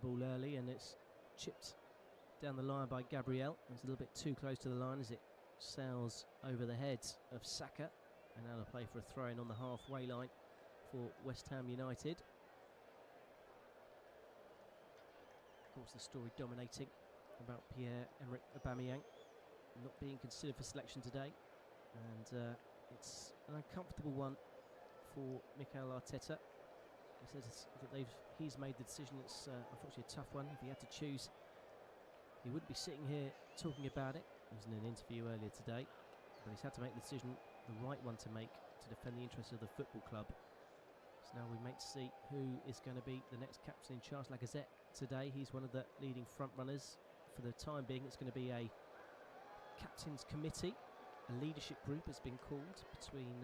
ball early, and it's chipped down the line by Gabriel. It's a little bit too close to the line as it sails over the head of Saka, and now they'll play for a throw-in on the halfway line for West Ham United. Of course, the story dominating about Pierre-Emerick Aubameyang not being considered for selection today, and it's an uncomfortable one for Mikel Arteta. He says that he's made the decision. It's unfortunately a tough one. If he had to choose, he wouldn't be sitting here talking about it. He was in an interview earlier today, but he's had to make the decision, the right one to make, to defend the interests of the football club. So now we make to see who is going to be the next captain in charge. Lacazette today, he's one of the leading front runners. For the time being, it's going to be a captain's committee. A leadership group has been called between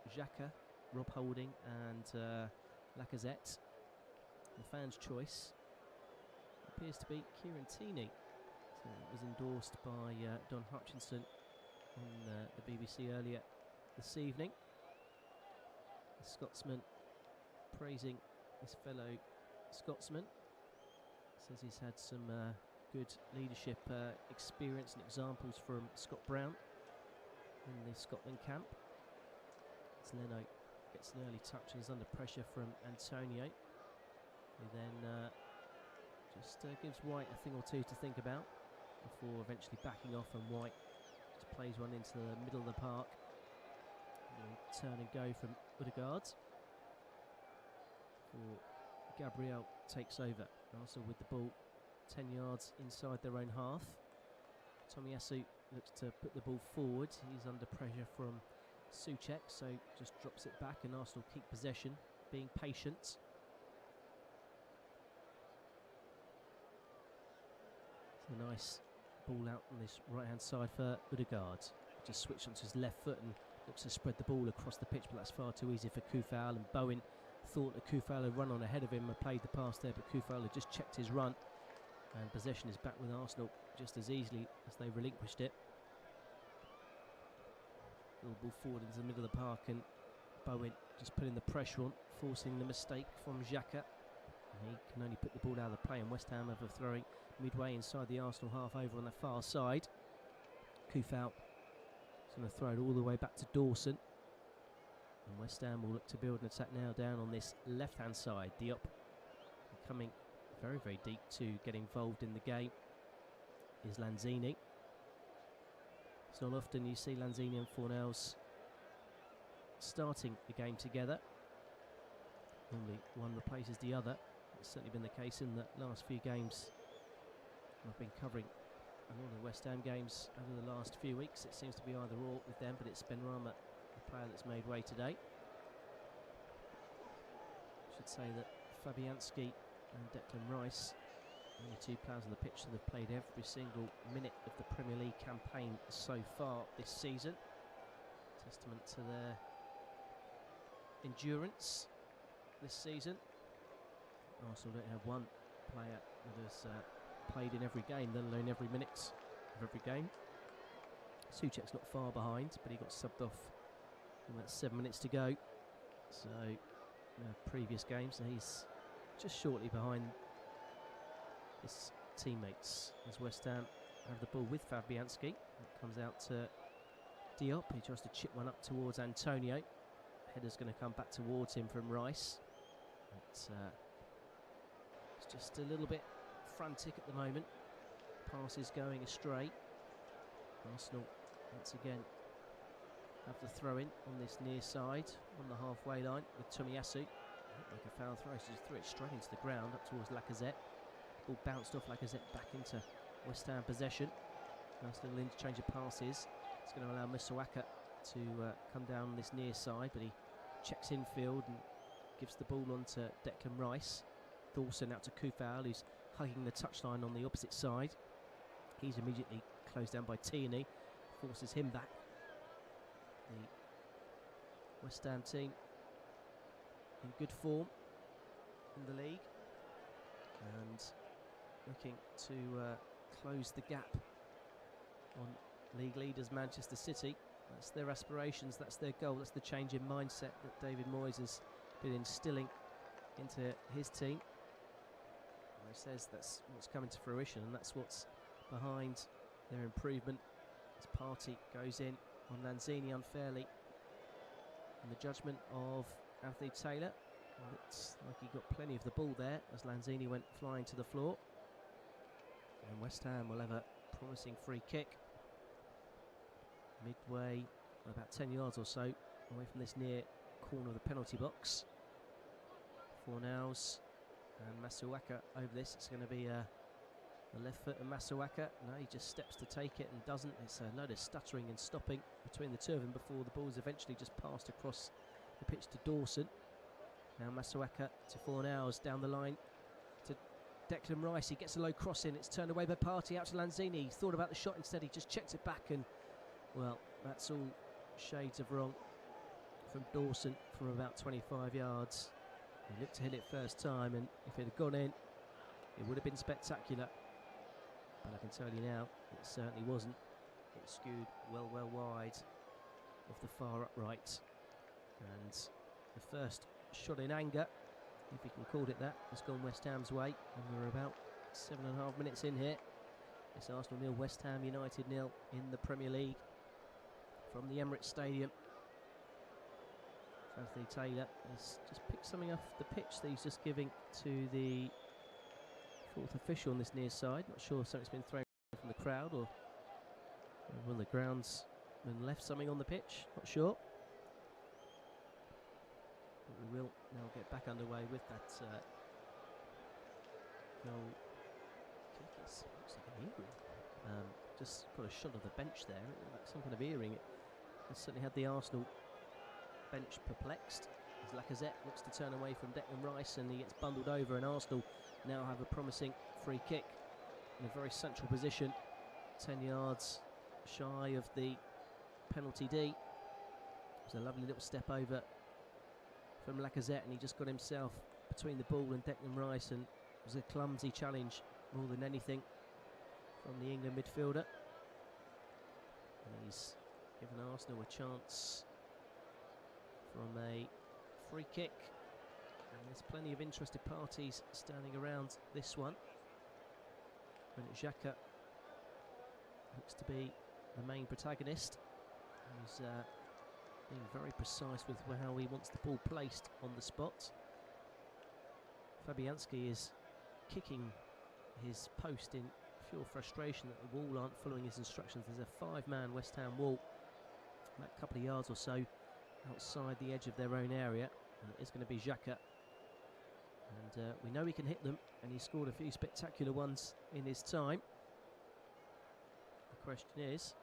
Xhaka, Rob Holding and Lacazette. The fans' choice appears to be Kieran Tierney. So it was endorsed by Don Hutchinson on the BBC earlier this evening. The Scotsman praising his fellow Scotsman. Says he's had some good leadership experience and examples from Scott Brown in the Scotland camp. As Leno gets an early touch and is under pressure from Antonio, who then just gives White a thing or two to think about before eventually backing off, and White just plays one into the middle of the park. Turn and go from Odegaard for Gabriel takes over. Arsenal with the ball 10 yards inside their own half. Tomiyasu looks to put the ball forward. He's under pressure from Soucek, so just drops it back, and Arsenal keep possession, being patient. It's a nice ball out on this right hand side for Odegaard. Just switched onto his left foot and looks to spread the ball across the pitch, but that's far too easy for Kufal, and Bowen thought that Kufal had run on ahead of him and played the pass there, but Kufal had just checked his run, and possession is back with Arsenal just as easily as they relinquished it. Little ball forward into the middle of the park, and Bowen just putting the pressure on, forcing the mistake from Xhaka. And he can only put the ball out of the play, and West Ham have a throwing midway inside the Arsenal half over on the far side. Kufal is going to throw it all the way back to Dawson, and West Ham will look to build an attack now down on this left hand side. Diop coming very, very deep to get involved in the game is Lanzini. It's not often you see Lanzini and Fornells starting the game together. Normally one replaces the other. It's certainly been the case in the last few games. I've been covering a lot of the West Ham games over the last few weeks. It seems to be either or with them, but it's Benrahma, the player that's made way today. I should say that Fabianski and Declan Rice, only two players on the pitch that have played every single minute of the Premier League campaign so far this season. Testament to their endurance this season. Arsenal don't have one player that has played in every game, let alone every minute of every game. Soucek's not far behind, but he got subbed off with about 7 minutes to go. So, previous games, so he's just shortly behind his teammates as West Ham have the ball with Fabianski. It comes out to Diop. He tries to chip one up towards Antonio. Header's going to come back towards him from Rice. It's just a little bit frantic at the moment. Passes going astray. Arsenal once again have the throw in on this near side on the halfway line with Tomiyasu. Like a foul throw, so just threw it straight into the ground up towards Lacazette. Ball bounced off Lacazette back into West Ham possession. Nice little interchange of passes. It's going to allow Musawaka to come down this near side, but he checks infield and gives the ball on to Declan Rice. Dawson out to Kufal, who's hugging the touchline on the opposite side. He's immediately closed down by Tierney, forces him back. The West Ham team in good form in the league and looking to close the gap on league leaders Manchester City. That's their aspirations, that's their goal, that's the change in mindset that David Moyes has been instilling into his team. They says that's what's coming to fruition, and that's what's behind their improvement. As Partey goes in on Lanzini unfairly, and the judgment of Anthony Taylor. Looks like he got plenty of the ball there as Lanzini went flying to the floor. And West Ham will have a promising free kick midway, about 10 yards or so away from this near corner of the penalty box. Fornals and Masuaka over this. It's going to be the left foot of Masuaka. No, he just steps to take it and doesn't. It's a load of stuttering and stopping between the two of them before the ball is eventually just passed across the pitch to Dawson. Now Masuaka to Fornals down the line to Declan Rice. He gets a low cross in. It's turned away by Partey out to Lanzini. He thought about the shot instead. He just checked it back, and well, that's all shades of wrong from Dawson from about 25 yards. He looked to hit it first time, and if it had gone in, it would have been spectacular. But I can tell you now, it certainly wasn't. It skewed well wide of the far upright. And the first shot in anger, if you can call it that, has gone West Ham's way. And we're about 7.5 minutes in here. It's Arsenal 0, West Ham United 0 in the Premier League from the Emirates Stadium. Anthony Taylor has just picked something off the pitch that he's just giving to the fourth official on this near side. Not sure if something's been thrown from the crowd or one of the groundsmen left something on the pitch. Not sure. But we will now get back underway with that goal kick. It looks like an earring. Just got a shot of the bench there. It looked like some kind of earring. It certainly had the Arsenal bench perplexed as Lacazette looks to turn away from Declan Rice, and he gets bundled over, and Arsenal now have a promising free kick in a very central position, 10 yards shy of the penalty D. It was a lovely little step over from Lacazette, and he just got himself between the ball and Declan Rice, and it was a clumsy challenge more than anything from the England midfielder. And he's given Arsenal a chance from a free kick, and there's plenty of interested parties standing around this one. And Xhaka looks to be the main protagonist. He's being very precise with how he wants the ball placed on the spot. Fabianski is kicking his post in pure frustration that the wall aren't following his instructions. There's a 5-man West Ham wall about a couple of yards or so outside the edge of their own area, and it is going to be Xhaka, and we know he can hit them, and he scored a few spectacular ones in his time. The question is,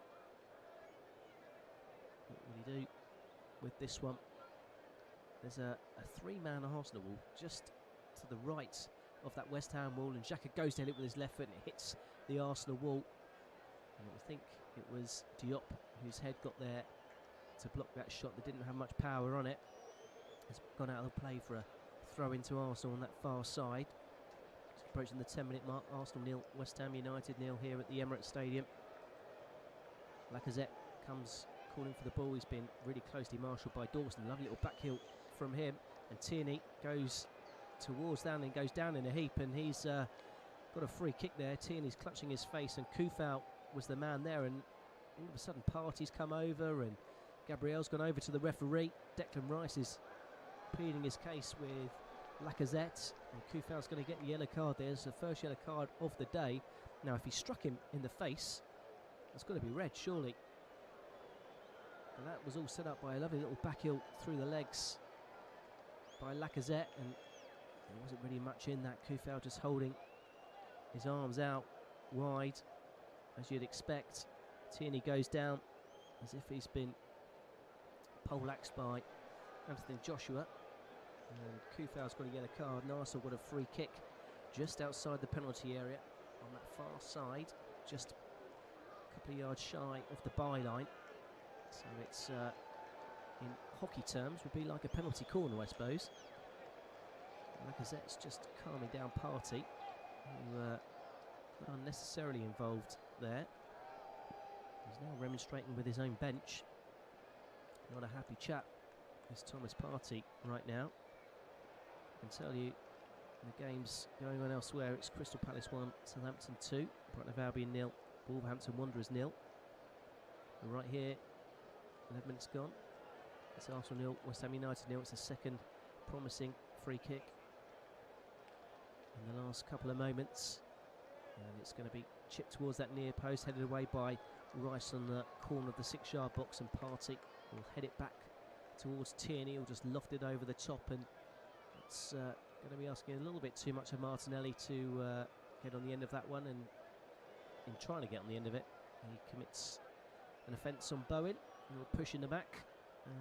what will he do with this one? There's a 3-man Arsenal wall just to the right of that West Ham wall, and Xhaka goes down it with his left foot and it hits the Arsenal wall, and I think it was Diop whose head got there to block that shot that didn't have much power on it. Has gone out of the play for a throw into Arsenal on that far side. It's approaching the 10-minute mark. Arsenal 0, West Ham United 0 here at the Emirates Stadium. Lacazette comes calling for the ball. He's been really closely marshalled by Dawson. Lovely little back heel from him, and Tierney goes towards down and goes down in a heap, and he's got a free kick there. Tierney's clutching his face, and Kufau was the man there, and all of a sudden Partey's come over, and Gabriel's gone over to the referee. Declan Rice is pleading his case with Lacazette, and Kufau's going to get the yellow card there. It's the first yellow card of the day. Now, if he struck him in the face, that's got to be red, surely. And that was all set up by a lovely little back heel through the legs by Lacazette, and there wasn't really much in that. Kufau just holding his arms out wide, as you'd expect. Tierney goes down as if he's been poleaxed by Anthony Joshua, and Kufau's got a yellow card, and Arsenal got a free kick just outside the penalty area on that far side, just a couple of yards shy of the byline. So it's in hockey terms would be like a penalty corner, I suppose. Lacazette's just calming down Partey, who got unnecessarily involved there. He's now remonstrating with his own bench. Not a happy chap is Thomas Partey right now. I can tell you The game's going on elsewhere. It's Crystal Palace 1, Southampton 2, Brighton Hove Albion 0, Wolverhampton Wanderers 0. And right here, 11 minutes gone. It's Arsenal 0, West Ham United 0. It's the second promising free kick in the last couple of moments. And it's going to be chipped towards that near post, headed away by Rice on the corner of the 6-yard box, and Partey will head it back towards Tierney. He'll just loft it over the top, and it's going to be asking a little bit too much of Martinelli to get on the end of that one, and in trying to get on the end of it, he commits an offence on Bowen, who will push in the back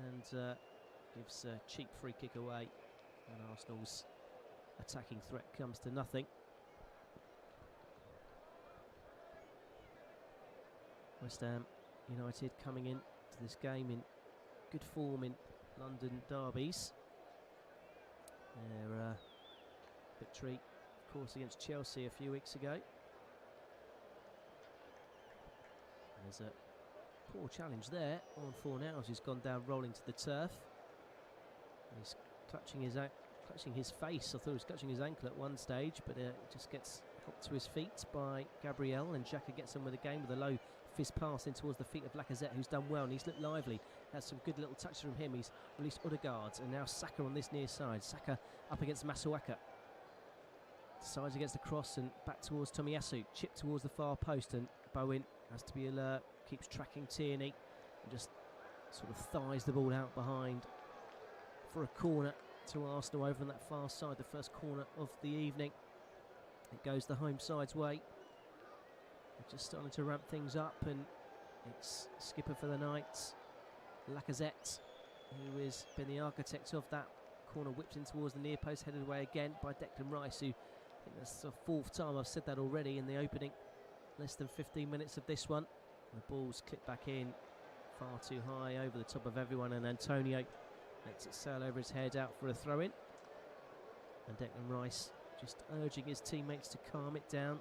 and gives a cheap free kick away, and Arsenal's attacking threat comes to nothing. West Ham United coming in to this game in good form in London Derbies. Their victory, of course, against Chelsea a few weeks ago. There's a poor challenge there on Fornals, who's gone down rolling to the turf. He's clutching his face. I thought he was clutching his ankle at one stage, but just gets helped to his feet by Gabriel, and Xhaka gets on with the game with a low fizz pass in towards the feet of Lacazette, who's done well, and he's looked lively. Has some good little touches from him. He's released Odegaard, and now Saka on this near side. Saka up against Masuaka. Decides against the cross and back towards Tomiyasu. Chip towards the far post, and Bowen has to be alert. Keeps tracking Tierney and just sort of thighs the ball out behind for a corner to Arsenal over on that far side. The first corner of the evening. It goes the home side's way. They're just starting to ramp things up, and it's skipper for the night, Lacazette, who has been the architect of that corner, whipped in towards the near post, headed away again by Declan Rice, who, I think that's the fourth time I've said that already in the opening less than 15 minutes of this one. The ball's clipped back in far too high over the top of everyone, and Antonio lets it sail over his head out for a throw-in. And Declan Rice just urging his teammates to calm it down.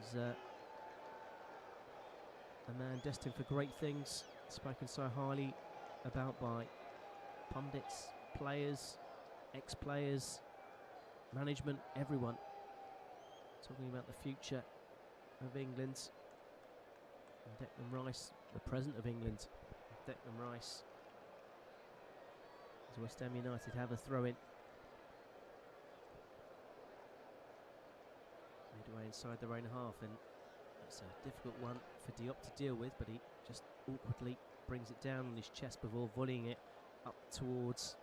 He's a man destined for great things, spoken so highly about by pundits, players, ex-players, management, everyone. Talking about the future of England. And Declan Rice, the present of England. Declan Rice. As West Ham United have a throw-in. Midway inside their own half, and it's a difficult one for Diop to deal with, but he just awkwardly brings it down on his chest before volleying it up towards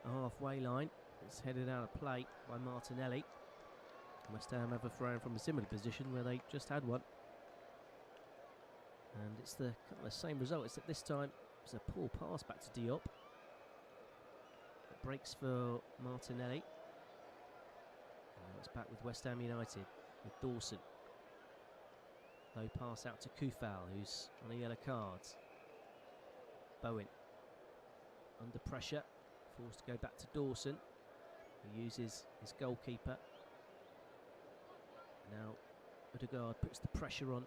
the halfway line. It's headed out of play by Martinelli. West Ham have a throw from a similar position where they just had one. And it's the kind of same result, except this time it's a poor pass back to Diop. It breaks for Martinelli. And it's back with West Ham United, with Dawson. Low pass out to Kufal, who's on a yellow card. Bowen under pressure, forced to go back to Dawson, who uses his goalkeeper. Now Odegaard puts the pressure on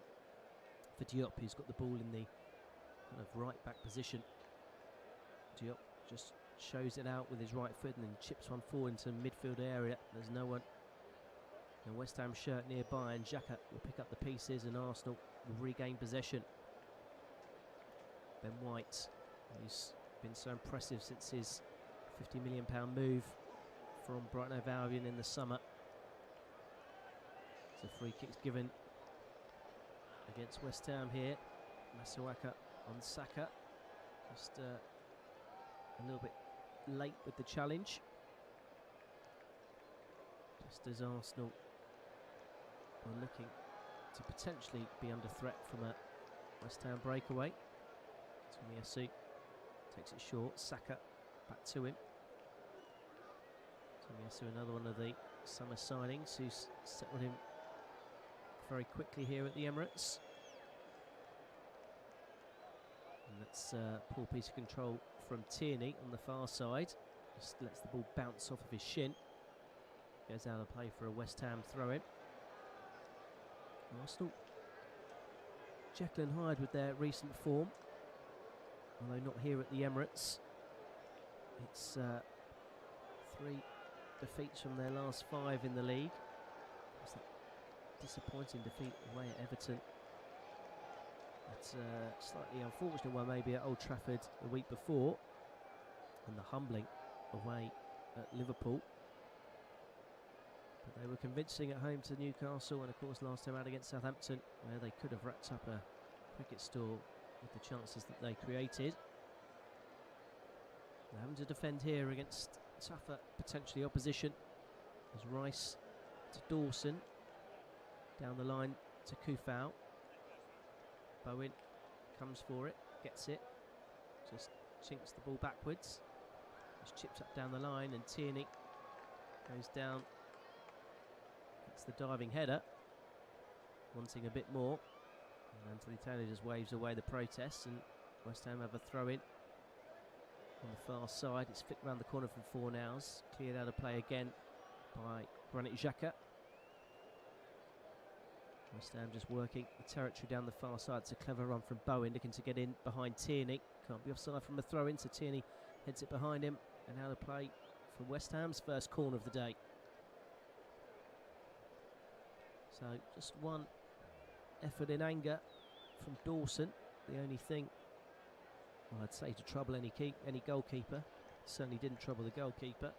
for Diop, who's got the ball in the kind of right back position. Diop just shows it out with his right foot and then chips one forward into the midfield area. There's no one in a West Ham shirt nearby, and Xhaka will pick up the pieces and Arsenal will regain possession. Ben White, who's been so impressive since his £50 million move from Brighton Hove Albion in the summer. So free kick's given against West Ham here. Masuaka on Saka. Just a little bit late with the challenge. Just as Arsenal are looking to potentially be under threat from a West Ham breakaway. Tomiyasu takes it short. Saka back to him. Tomiyasu, another one of the summer signings, who's settled him very quickly here at the Emirates. And that's a poor piece of control from Tierney on the far side. Just lets the ball bounce off of his shin. Goes out of play for a West Ham throw-in. Arsenal, Jekyll and Hyde with their recent form, although not here at the Emirates. It's 3 defeats from their last 5 in the league. It was that disappointing defeat away at Everton. That's a slightly unfortunate one maybe at Old Trafford the week before, and the humbling away at Liverpool. But they were convincing at home to Newcastle, and of course last time out against Southampton, where they could have racked up a cricket score with the chances that they created. They're having to defend here against tougher, potentially opposition. As Rice to Dawson, down the line to Kufau. Bowen comes for it, gets it, just chinks the ball backwards. Just chips up down the line, and Tierney goes down. That's the diving header, wanting a bit more. And Anthony Taylor just waves away the protests, and West Ham have a throw in on the far side. It's flicked round the corner from 4 now. Cleared out of play again by Granit Xhaka. West Ham just working the territory down the far side. It's a clever run from Bowen, looking to get in behind Tierney. Can't be offside from the throw in, so Tierney heads it behind him. And out of play for West Ham's first corner of the day. So just one effort in anger from Dawson. The only thing, well, I'd say, to trouble any goalkeeper. Certainly didn't trouble the goalkeeper.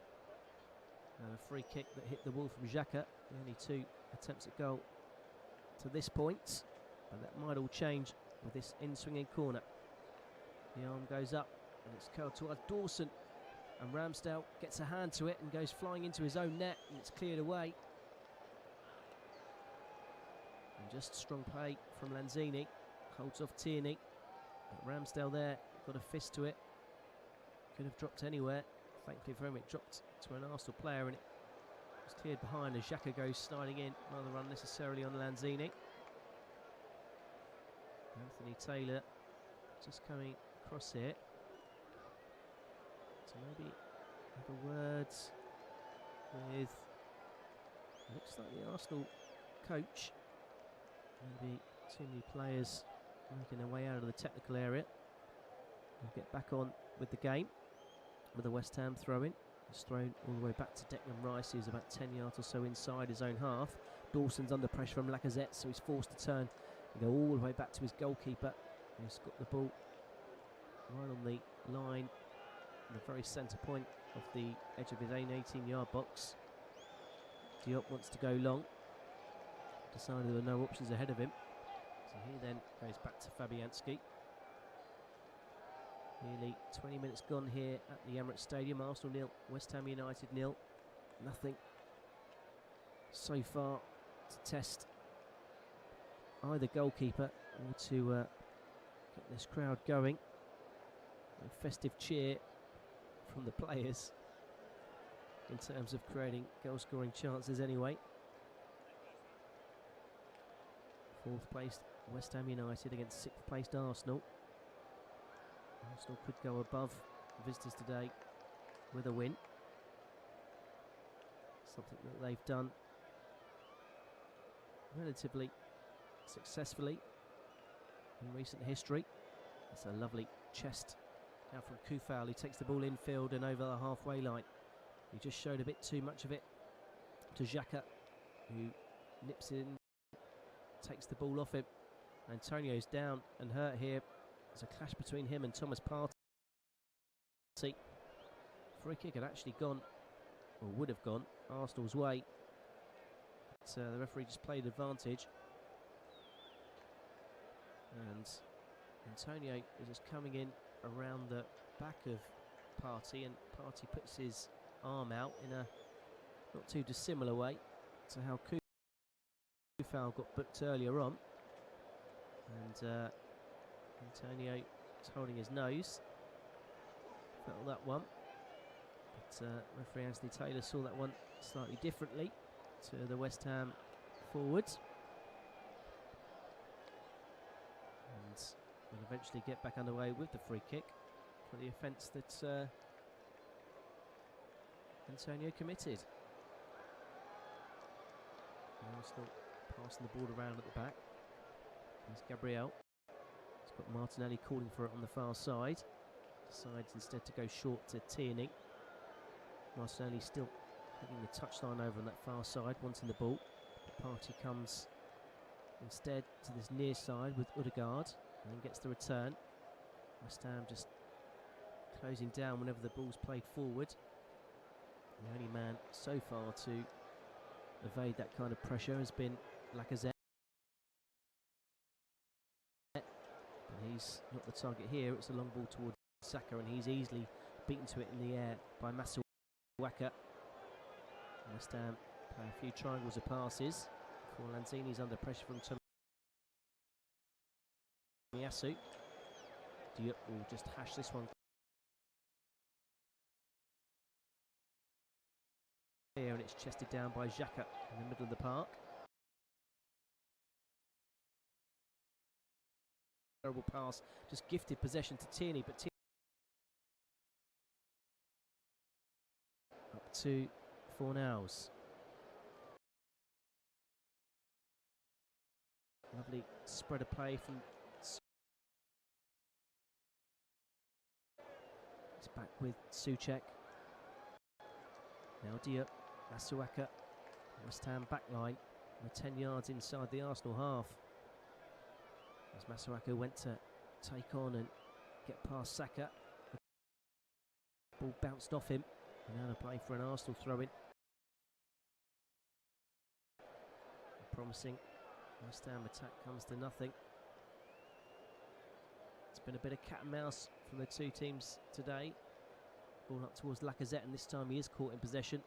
And a free kick that hit the wall from Xhaka. The only 2 attempts at goal to this point, but that might all change with this in-swinging corner. The arm goes up, and it's curled towards Dawson, and Ramsdale gets a hand to it and goes flying into his own net, and it's cleared away. And just strong play from Lanzini, holds off Tierney, but Ramsdale there got a fist to it. Could have dropped anywhere. Thankfully for him, it dropped to an Arsenal player, and it was cleared behind as Xhaka goes sliding in, rather unnecessarily on Lanzini. Anthony Taylor just coming across here to maybe have a words with, looks like the Arsenal coach. Maybe too many players making their way out of the technical area. We'll get back on with the game with a West Ham throw-in. It's thrown all the way back to Declan Rice, who's about 10 yards or so inside his own half. Dawson's under pressure from Lacazette, so he's forced to turn and go all the way back to his goalkeeper, who's got the ball right on the line, the very centre point of the edge of his own 18-yard box. Diop wants to go long. Decided there were no options ahead of him, so he then goes back to Fabianski. Nearly 20 minutes gone here at the Emirates Stadium. Arsenal 0, West Ham United 0. Nothing so far to test either goalkeeper or to get this crowd going. A festive cheer from the players in terms of creating goal-scoring chances anyway. 4th placed West Ham United against 6th placed Arsenal. Arsenal could go above visitors today with a win. Something that they've done relatively successfully in recent history. It's a lovely chest now from Kufau, who takes the ball infield and over the halfway line. He just showed a bit too much of it to Xhaka, who nips in, takes the ball off him. Antonio's down and hurt here. There's a clash between him and Thomas Partey. Free kick had actually gone, or would have gone, Arsenal's way. But the referee just played advantage. And Antonio is just coming in around the back of Partey, and Partey puts his arm out in a not too dissimilar way to how Kufau got booked earlier on. And Antonio is holding his nose. Felt that one. But referee Anthony Taylor saw that one slightly differently to the West Ham forwards. And will eventually get back underway with the free kick for the offence that Antonio committed. Arsenal passing the ball around at the back. There's Gabriel. He's got Martinelli calling for it on the far side. Decides instead to go short to Tierney. Martinelli still hitting the touchline over on that far side, wanting the ball. The party comes instead to this near side with Odegaard and then gets the return. West Ham just closing down whenever the ball's played forward. The only man so far to evade that kind of pressure has been Lacazette. But he's not the target here. It's a long ball towards Saka, and he's easily beaten to it in the air by Masuaku. West Ham play a few triangles of passes before Lanzini's under pressure from Tomiyasu. Diop will just hash this one here, and it's chested down by Xhaka in the middle of the park. Terrible pass, just gifted possession to Tierney, but Tierney up to Fornals. Lovely spread of play from. It's back with Souček. Now Diop, Masuaku, West Ham backline. We're 10 yards inside the Arsenal half. As Masuaku went to take on and get past Saka. The ball bounced off him. And now to play for an Arsenal throw-in. Promising West Ham attack comes to nothing. It's been a bit of cat and mouse from the two teams today. Ball up towards Lacazette, and this time he is caught in possession.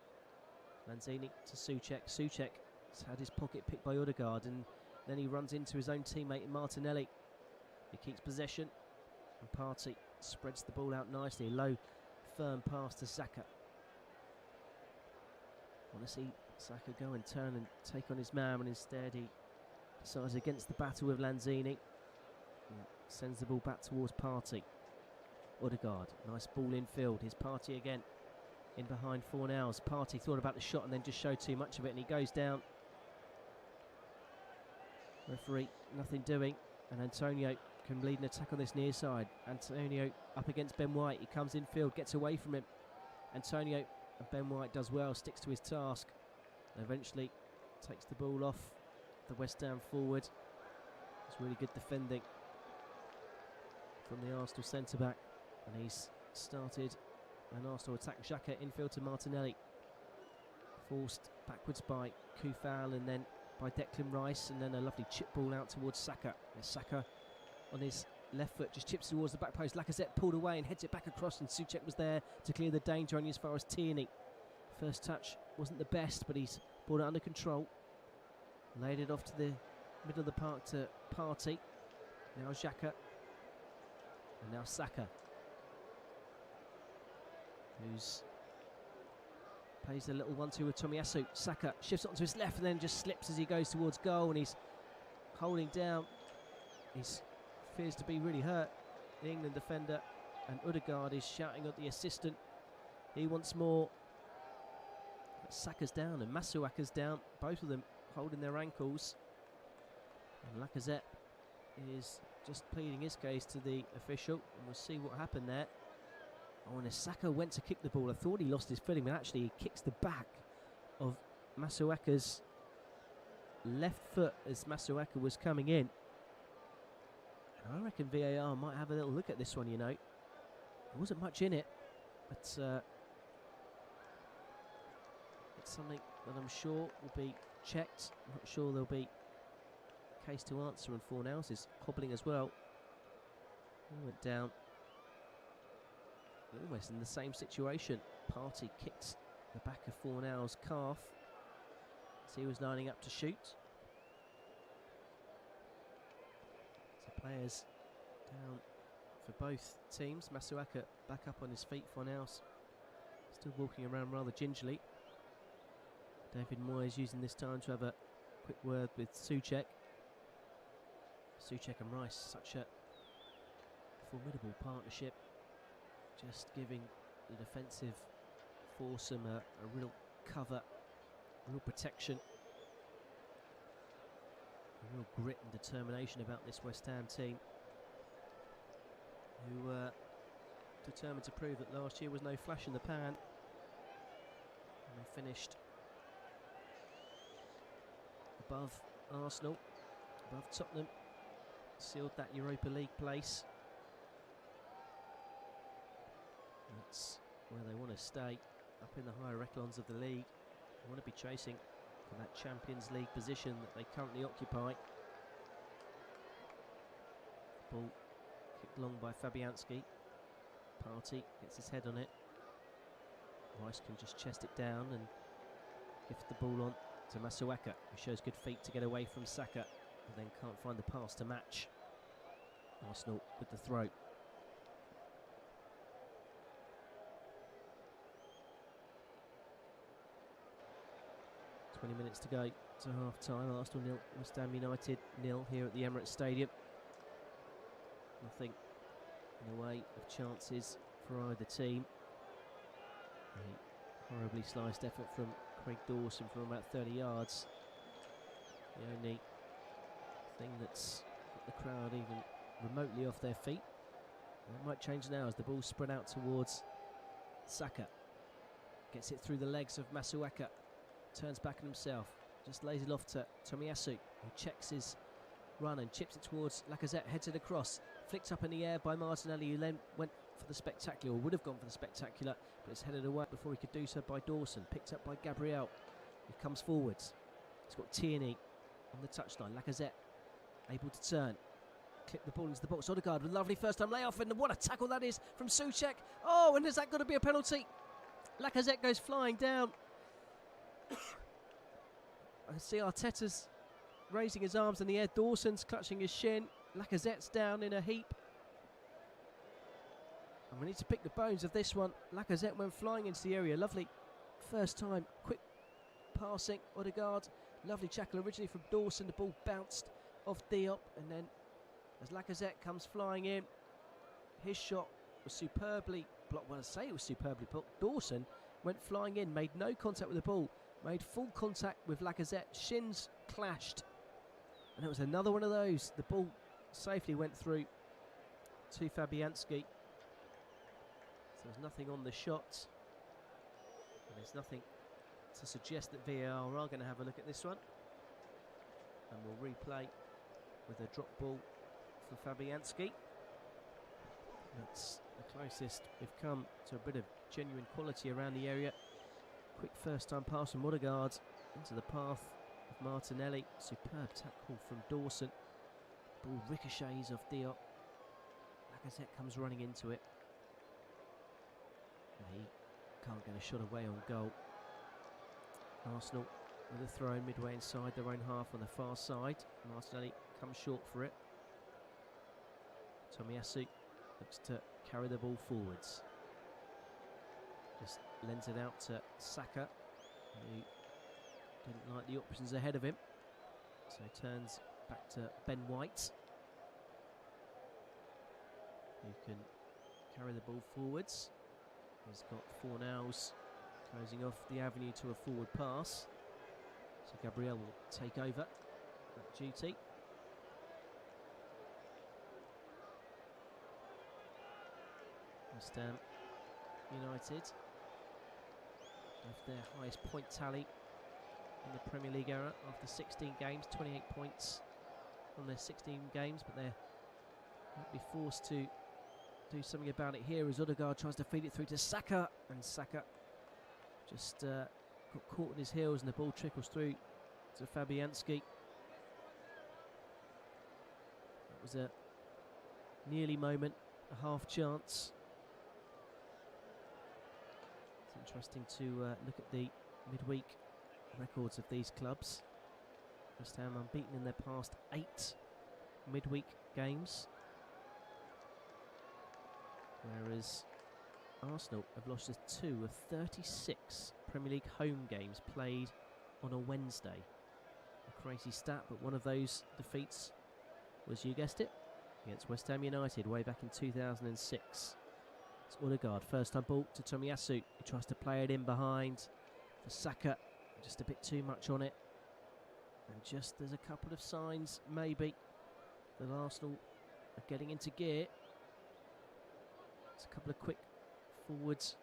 Lanzini to Souček. Souček has had his pocket picked by Odegaard, and then he runs into his own teammate Martinelli. He keeps possession, and Partey spreads the ball out nicely. A low, firm pass to Saka. Want to see Saka go and turn and take on his man, and instead he decides against the battle with Lanzini and sends the ball back towards Partey. Odegaard, nice ball infield. Here's Partey again, in behind Fornals. Partey thought about the shot and then just showed too much of it, and he goes down. Referee, nothing doing, and Antonio can lead an attack on this near side. Antonio up against Ben White. He comes infield, gets away from him. Antonio, and Ben White does well, sticks to his task, and eventually takes the ball off the West Ham forward. It's really good defending from the Arsenal centre-back, and he's started an Arsenal attack. Xhaka infield to Martinelli, forced backwards by Kufal and then by Declan Rice, and then a lovely chip ball out towards Saka. There's Saka on his left foot, just chips towards the back post. Lacazette pulled away and heads it back across, and Souček was there to clear the danger only as far as Tierney. First touch wasn't the best, but he's brought it under control. Laid it off to the middle of the park to Partey. Now Xhaka, and now Saka, who's plays a little 1-2 with Tomiyasu. Saka shifts onto his left and then just slips as he goes towards goal, and he's holding down. He fears to be really hurt, the England defender, and Odegaard is shouting at the assistant. He wants more. But Saka's down and Masuaku's down, both of them holding their ankles. And Lacazette is just pleading his case to the official, and we'll see what happened there. Oh, and as Saka went to kick the ball, I thought he lost his footing, but actually he kicks the back of Masuaku's left foot as Masuaku was coming in. And I reckon VAR might have a little look at this one, you know. There wasn't much in it, but it's something that I'm sure will be checked. I'm not sure there'll be a case to answer, and Fornals is hobbling as well. He went down almost in the same situation. Partey kicked the back of Fornals' calf as he was lining up to shoot. So players down for both teams. Masuaku back up on his feet. Fornals still walking around rather gingerly. David Moyes using this time to have a quick word with Souček. Souček and Rice, such a formidable partnership, just giving the defensive foursome a real cover, real protection, a real grit and determination about this West Ham team, who were determined to prove that last year was no flash in the pan. They finished above Arsenal, above Tottenham, sealed that Europa League place. That's where they want to stay, up in the higher echelons of the league. They want to be chasing for that Champions League position that they currently occupy. Ball kicked long by Fabianski. Partey gets his head on it. Rice can just chest it down and gift the ball on to Masuaka, who shows good feet to get away from Saka, but then can't find the pass to match. Arsenal with the throw. Minutes to go to half time. Arsenal 0, West Ham United 0 here at the Emirates Stadium. Nothing in the way of chances for either team. A horribly sliced effort from Craig Dawson from about 30 yards. The only thing that's got the crowd even remotely off their feet. And it might change now as the ball spread out towards Saka. Gets it through the legs of Masuaka. Turns back on himself, just lays it off to Tomiyasu, who checks his run and chips it towards Lacazette, heads it across, flicked up in the air by Martinelli, who then went for the spectacular, or would have gone for the spectacular, but it's headed away before he could do so by Dawson, picked up by Gabriel, who comes forwards. He's got Tierney on the touchline, Lacazette able to turn, clip the ball into the box. Odegaard with a lovely first time layoff, and what a tackle that is from Soucek. Oh, and is that going to be a penalty? Lacazette goes flying down. I can see Arteta's raising his arms in the air. Dawson's clutching his shin. Lacazette's down in a heap. And we need to pick the bones of this one. Lacazette went flying into the area. Lovely first time. Quick passing. Odegaard. Lovely tackle originally from Dawson. The ball bounced off Diop. And then as Lacazette comes flying in, his shot was superbly blocked. Well, I say it was superbly blocked. Dawson went flying in, made no contact with the ball. Made full contact with Lacazette, shins clashed, and it was another one of those. The ball safely went through to Fabianski. So there's nothing on the shot, and there's nothing to suggest that VAR are going to have a look at this one. And we'll replay with a drop ball for Fabianski. That's the closest we've come to a bit of genuine quality around the area. Quick first time pass from Odegaard into the path of Martinelli. Superb tackle from Dawson. Ball ricochets off Diop. Lacazette comes running into it. And he can't get a shot away on goal. Arsenal with a throw midway inside their own half on the far side. Martinelli comes short for it. Tomiyasu looks to carry the ball forwards. Just lends it out to Saka, who didn't like the options ahead of him. So he turns back to Ben White, who can carry the ball forwards. He's got Fornals closing off the avenue to a forward pass. So Gabriel will take over that duty. West Ham United have their highest point tally in the Premier League era after 16 games, 28 points on their 16 games, but they might be forced to do something about it here as Odegaard tries to feed it through to Saka, and Saka just got caught in his heels and the ball trickles through to Fabianski. That was a nearly moment, a half chance. Interesting to look at the midweek records of these clubs. West Ham unbeaten in their past 8 midweek games, whereas Arsenal have lost just 2 of 36 Premier League home games played on a Wednesday. A crazy stat, but one of those defeats was, you guessed it, against West Ham United way back in 2006. It's Odegaard, first time ball to Tomiyasu. He tries to play it in behind for Saka. Just a bit too much on it. And just there's a couple of signs, maybe, that Arsenal are getting into gear. It's a couple of quick forwards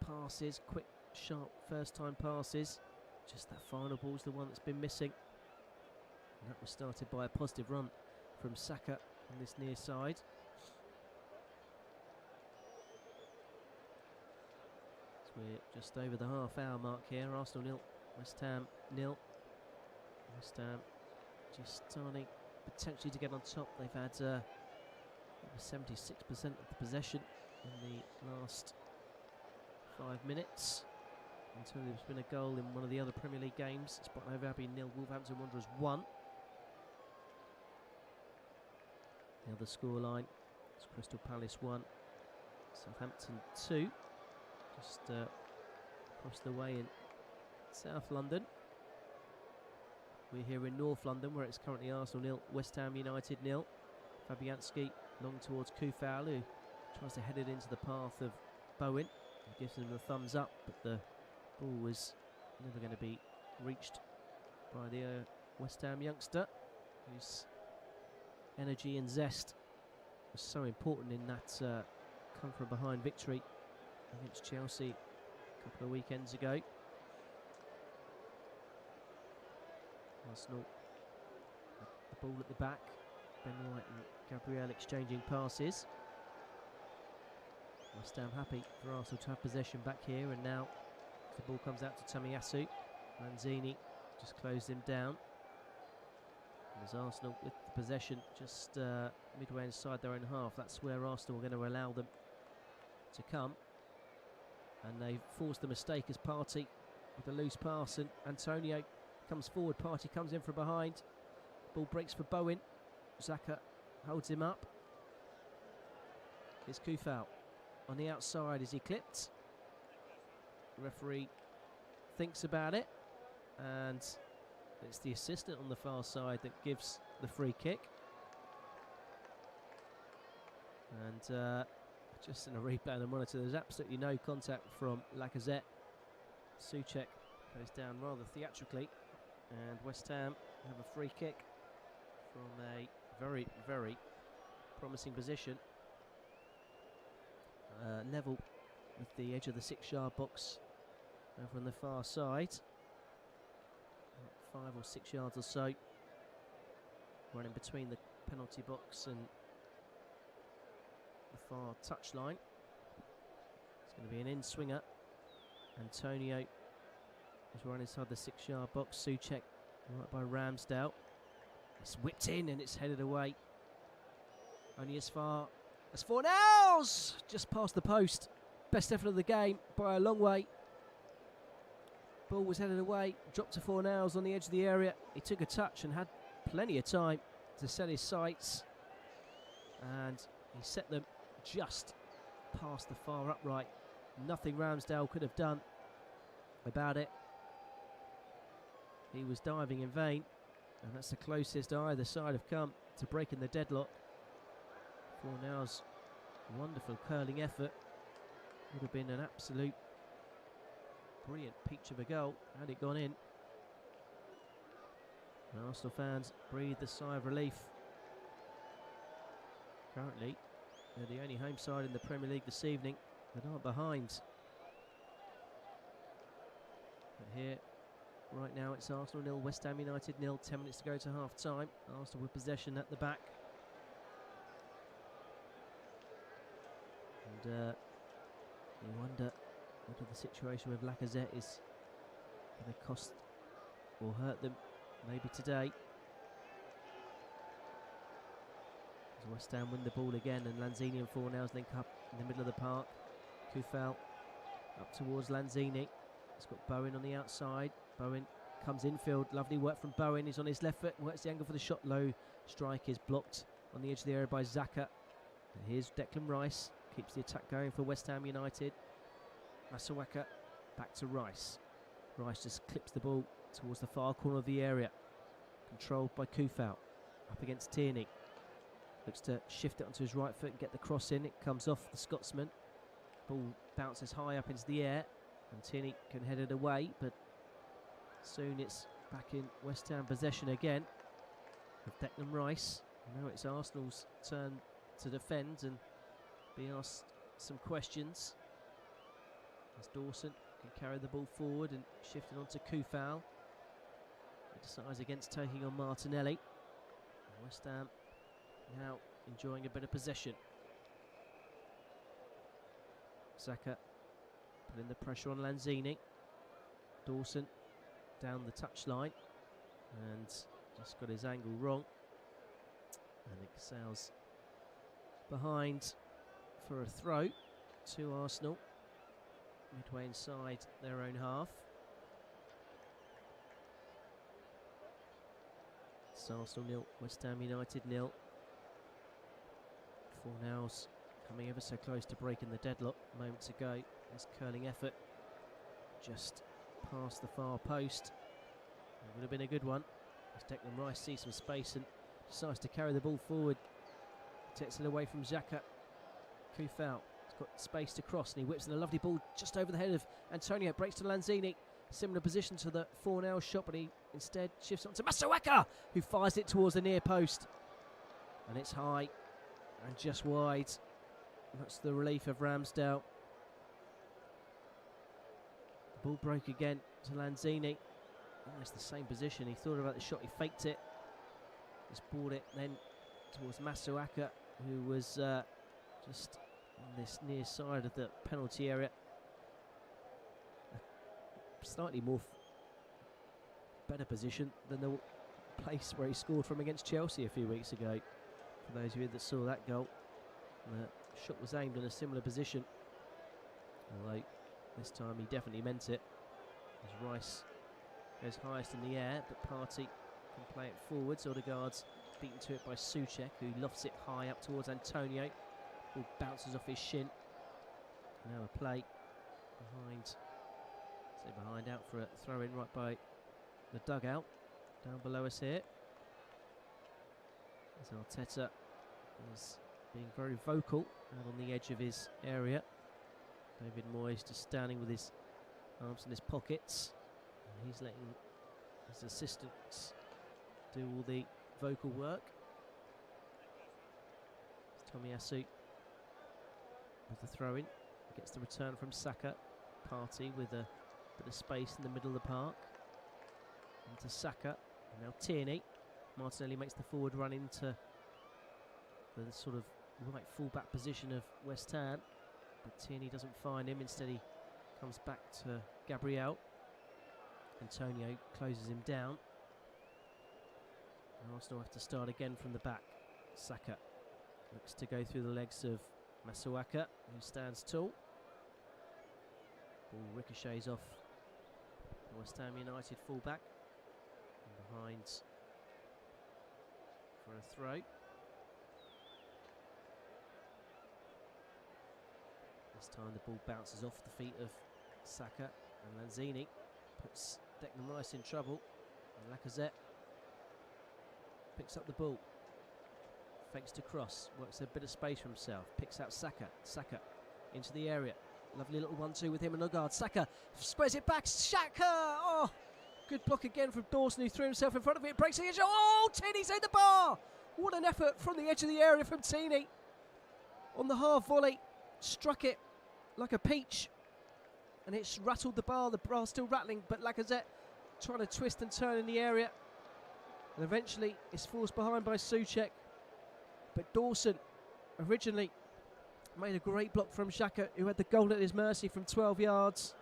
passes, quick sharp first-time passes. Just that final ball's the one that's been missing. And that was started by a positive run from Saka on this near side. So we're just over the half-hour mark here. Arsenal 0, West Ham 0. West Ham just starting potentially to get on top. They've had 76% of the possession in the last 5 minutes until there's been a goal in one of the other Premier League games. Spotlight Hove Albion 0, Wolverhampton Wanderers 1. The other scoreline is Crystal Palace 1, Southampton 2. Just across the way in South London. We're here in North London, where it's currently Arsenal 0, West Ham United 0. Fabianski long towards Kufal, who tries to head it into the path of Bowen. He gives him the thumbs up, but the ball was never going to be reached by the West Ham youngster, whose energy and zest was so important in that come from behind victory against Chelsea a couple of weekends ago. Arsenal, the ball at the back. Ben White and Gabriel exchanging passes. West Ham happy for Arsenal to have possession back here, and now the ball comes out to Tomiyasu. Lanzini just closed him down. And as Arsenal with the possession just midway inside their own half, that's where Arsenal are going to allow them to come. And they forced the mistake as Partey with a loose pass, and Antonio comes forward. Partey comes in from behind. Ball breaks for Bowen. Xhaka holds him up. Here's Kufal on the outside. Is he clipped? The referee thinks about it, and it's the assistant on the far side that gives the free kick. And just in a replay on the monitor, there's absolutely no contact from Lacazette. Soucek goes down rather theatrically, and West Ham have a free kick from a very, very promising position. Level with the edge of the 6-yard box over on the far side. 5 or 6 yards or so. Running between the penalty box and the far touchline. It's going to be an in-swinger. Antonio is running inside the 6-yard box. Soucek right by Ramsdale. It's whipped in and it's headed away. Only as far as Fornals! Just past the post. Best effort of the game by a long way. Ball was headed away. Dropped to Fornals on the edge of the area. He took a touch and had plenty of time to set his sights. And he set them just past the far upright. Nothing Ramsdale could have done about it. He was diving in vain. And that's the closest either side have come to breaking the deadlock. Fornals' wonderful curling effort would have been an absolute brilliant peach of a goal had it gone in. And Arsenal fans breathed a sigh of relief. Currently, they're the only home side in the Premier League this evening that aren't behind. But here, right now, it's Arsenal 0, West Ham United 0. 10 minutes to go to half time. Arsenal with possession at the back. And you wonder whether the situation with Lacazette is going to cost or hurt them maybe today. As West Ham win the ball again, and Lanzini and Fornals link up in the middle of the park. Kufal up towards Lanzini. He's got Bowen on the outside. Bowen comes infield. Lovely work from Bowen. He's on his left foot. Works the angle for the shot. Low strike is blocked on the edge of the area by Xhaka. And here's Declan Rice. Keeps the attack going for West Ham United. Masawaka back to Rice. Rice just clips the ball towards the far corner of the area. Controlled by Kufal. Up against Tierney. Looks to shift it onto his right foot and get the cross in. It comes off the Scotsman. Ball bounces high up into the air. And Tierney can head it away. But soon it's back in West Ham possession again. With Declan Rice. Now it's Arsenal's turn to defend and be asked some questions as Dawson can carry the ball forward and shifting onto Kufal. He decides against taking on Martinelli. And West Ham now enjoying a bit of possession. Saka putting the pressure on Lanzini. Dawson down the touchline and just got his angle wrong. And Excel's behind for a throw to Arsenal. Midway inside their own half. It's Arsenal 0, West Ham United 0. Fornals coming ever so close to breaking the deadlock moments ago. This curling effort just past the far post. It would have been a good one. As Declan Rice sees some space and decides to carry the ball forward. Takes it away from Xhaka. Kufal has got space to cross and he whips in a lovely ball just over the head of Antonio. Breaks to Lanzini. Similar position to the Fornals shot, but he instead shifts on to Masuaku, who fires it towards the near post. And it's high and just wide. That's the relief of Ramsdale. The ball broke again to Lanzini. Almost the same position. He thought about the shot, he faked it. Just brought it then towards Masuaku, who was just on this near side of the penalty area. A slightly more better position than the place where he scored from against Chelsea a few weeks ago. For those of you that saw that goal, the shot was aimed in a similar position, although this time he definitely meant it. As Rice goes highest in the air, but Partey can play it forwards. Odegaard's beaten to it by Soucek, who lofts it high up towards Antonio. Ball bounces off his shin. Now a play behind out for a throw in right by the dugout down below us here. As Arteta is being very vocal out on the edge of his area. David Moyes just standing with his arms in his pockets. And he's letting his assistants do all the vocal work. It's Tomiyasu with the throw in. Gets the return from Saka. Partey with a bit of space in the middle of the park. Into Saka. And now Tierney. Martinelli makes the forward run into the sort of right full-back position of West Ham. But Tierney doesn't find him. Instead he comes back to Gabriel. Antonio closes him down. And Arsenal have to start again from the back. Saka looks to go through the legs of Masuaku, who stands tall. Ball ricochets off the West Ham United fullback. And behind for a throw. This time the ball bounces off the feet of Saka, and Lanzini puts Declan Rice in trouble. And Lacazette picks up the ball, fakes to cross, works a bit of space for himself, picks out Saka. Saka into the area. Lovely little 1-2 with him and Odegaard. Saka squares it back. Saka! Oh, good block again from Dawson, who threw himself in front of it. Breaks the edge. Oh, Tierney's in the bar! What an effort from the edge of the area from Tierney. On the half volley, struck it like a peach. And it's rattled the bar. The bar's still rattling, but Lacazette trying to twist and turn in the area. And eventually it's forced behind by Soucek. But Dawson originally made a great block from Xhaka, who had the goal at his mercy from 12 yards.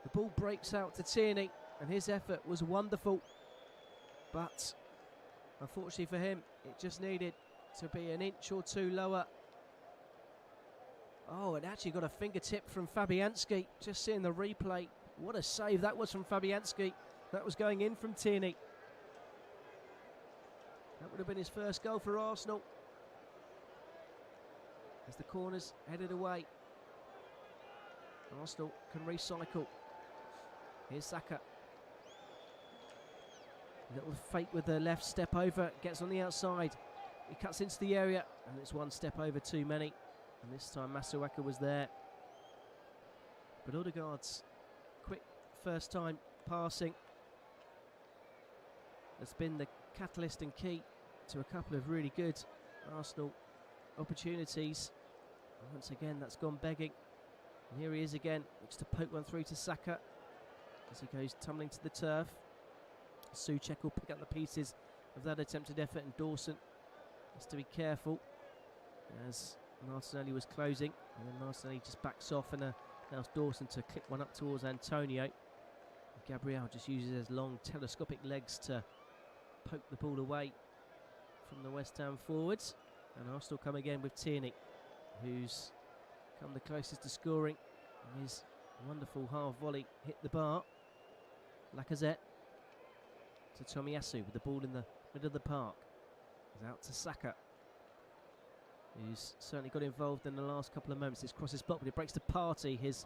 The ball breaks out to Tierney, and his effort was wonderful. But unfortunately for him, it just needed to be an inch or two lower. Oh, it actually got a fingertip from Fabianski. Just seeing the replay. What a save that was from Fabianski. That was going in from Tierney. That would have been his first goal for Arsenal. As the corner's headed away. Arsenal can recycle. Here's Saka. A little fake with the left step over. Gets on the outside. He cuts into the area. And it's one step over too many. And this time Masuaku was there. But Odegaard's quick first time passing has been the catalyst and key to a couple of really good Arsenal opportunities. And once again, that's gone begging. And here he is again, looks to poke one through to Saka as he goes tumbling to the turf. Souček will pick up the pieces of that attempted effort, and Dawson has to be careful as Martinelli was closing, and then Martinelli just backs off and allows Dawson to click one up towards Antonio. Gabriel just uses his long telescopic legs to poke the ball away from the West Ham forwards, and Arsenal come again with Tierney, who's come the closest to scoring, and his wonderful half volley hit the bar. Lacazette to Tomiyasu with the ball in the middle of the park. He's out to Saka, who's certainly got involved in the last couple of moments. This cross is blocked, but it breaks to Partey. His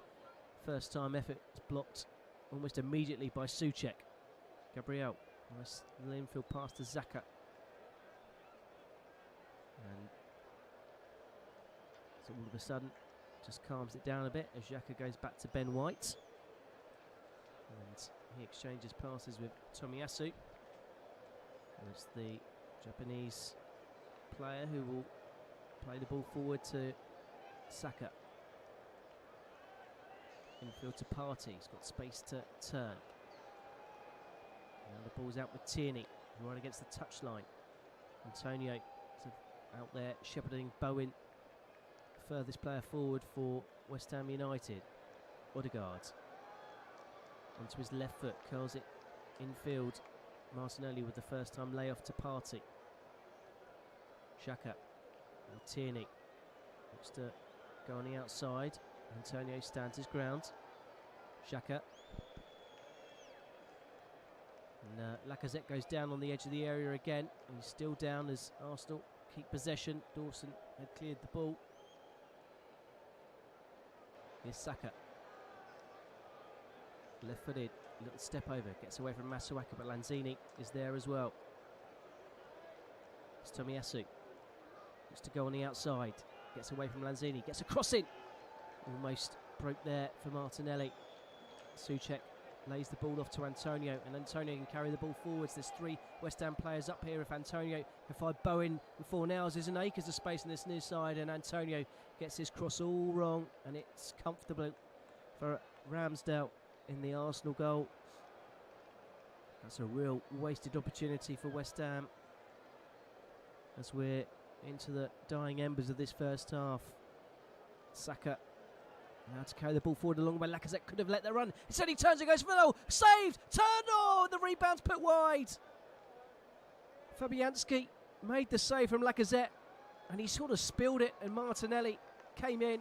first time effort is blocked almost immediately by Souček. Gabriel, nice little infield pass to Xhaka. And so all of a sudden just calms it down a bit as Xhaka goes back to Ben White. And he exchanges passes with Tomiyasu. And it's the Japanese player who will play the ball forward to Saka. Infield to Partey, he's got space to turn. Now the ball's out with Tierney, right against the touchline. Antonio out there shepherding Bowen, furthest player forward for West Ham United. Odegaard onto his left foot, curls it infield. Martinelli with the first time layoff to Partey. Xhaka, now Tierney looks to go on the outside. Antonio stands his ground. Xhaka. And Lacazette goes down on the edge of the area again. And he's still down as Arsenal keep possession. Dawson had cleared the ball. Here's Saka. Left-footed, little step over. Gets away from Masuaka, but Lanzini is there as well. It's Tomiyasu. Looks to go on the outside. Gets away from Lanzini. Gets a cross in. Almost broke there for Martinelli. Souček lays the ball off to Antonio, and Antonio can carry the ball forwards. There's three West Ham players up here. If Antonio can find Bowen and Fornals, there's an acres of space on this near side, and Antonio gets his cross all wrong, and it's comfortable for Ramsdale in the Arsenal goal. That's a real wasted opportunity for West Ham as we're into the dying embers of this first half. Saka now to carry the ball forward along by Lacazette. Could have let that run. Instead he turns and goes for the saved! Turned! Oh, the rebound's put wide. Fabianski made the save from Lacazette, and he sort of spilled it, and Martinelli came in,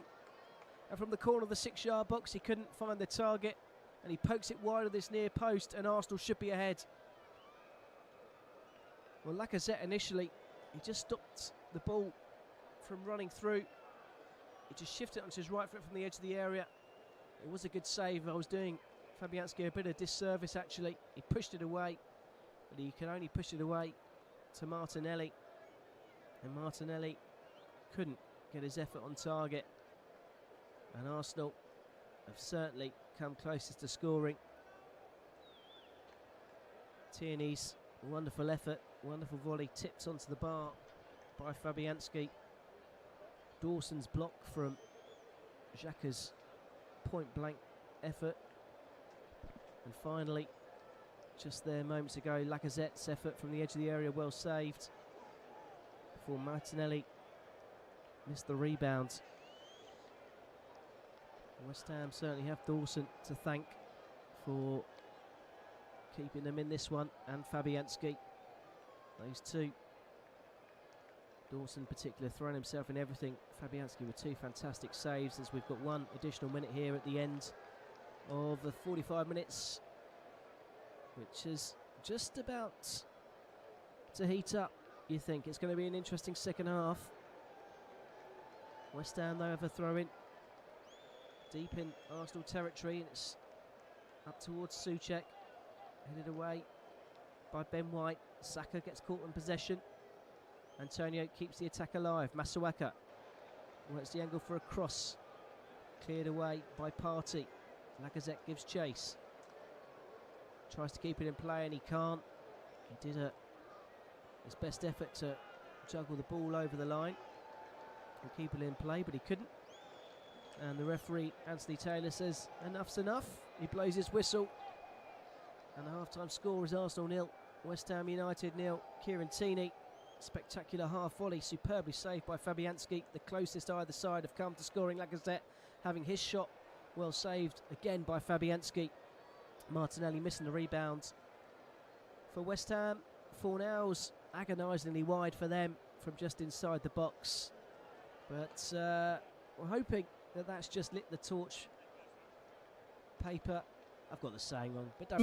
and from the corner of the 6-yard box he couldn't find the target, and he pokes it wide of this near post, and Arsenal should be ahead. Well, Lacazette initially, he just stopped the ball from running through. He just shifted onto his right foot from the edge of the area. It was a good save. I was doing Fabianski a bit of disservice, actually. He pushed it away, but he can only push it away to Martinelli. And Martinelli couldn't get his effort on target. And Arsenal have certainly come closest to scoring. Tierney's wonderful effort, wonderful volley, tipped onto the bar by Fabianski. Dawson's block from Xhaka's point-blank effort. And finally, just there moments ago, Lacazette's effort from the edge of the area, well saved, before Martinelli missed the rebound. West Ham certainly have Dawson to thank for keeping them in this one, and Fabianski. Those two. Dawson in particular throwing himself in everything. Fabianski with two fantastic saves, as we've got one additional minute here at the end of the 45 minutes, which is just about to heat up. You think it's going to be an interesting second half. West Ham though have a throw in deep in Arsenal territory, and it's up towards Souček, headed away by Ben White. Saka gets caught in possession. Antonio keeps the attack alive. Masuaka works the angle for a cross, cleared away by Partey. Lacazette gives chase, tries to keep it in play, and he can't. He did his best effort to juggle the ball over the line and keep it in play, but he couldn't. And the referee, Anthony Taylor, says enough's enough. He blows his whistle. And the half-time score is Arsenal 0, West Ham United 0. Kieran Tierney, spectacular half volley, superbly saved by Fabianski. The closest either side have come to scoring. Lacazette having his shot well saved again by Fabianski. Martinelli missing the rebound. For West Ham, Fornals agonisingly wide for them from just inside the box. But we're hoping that that's just lit the torch. Paper, I've got the saying wrong, but don't.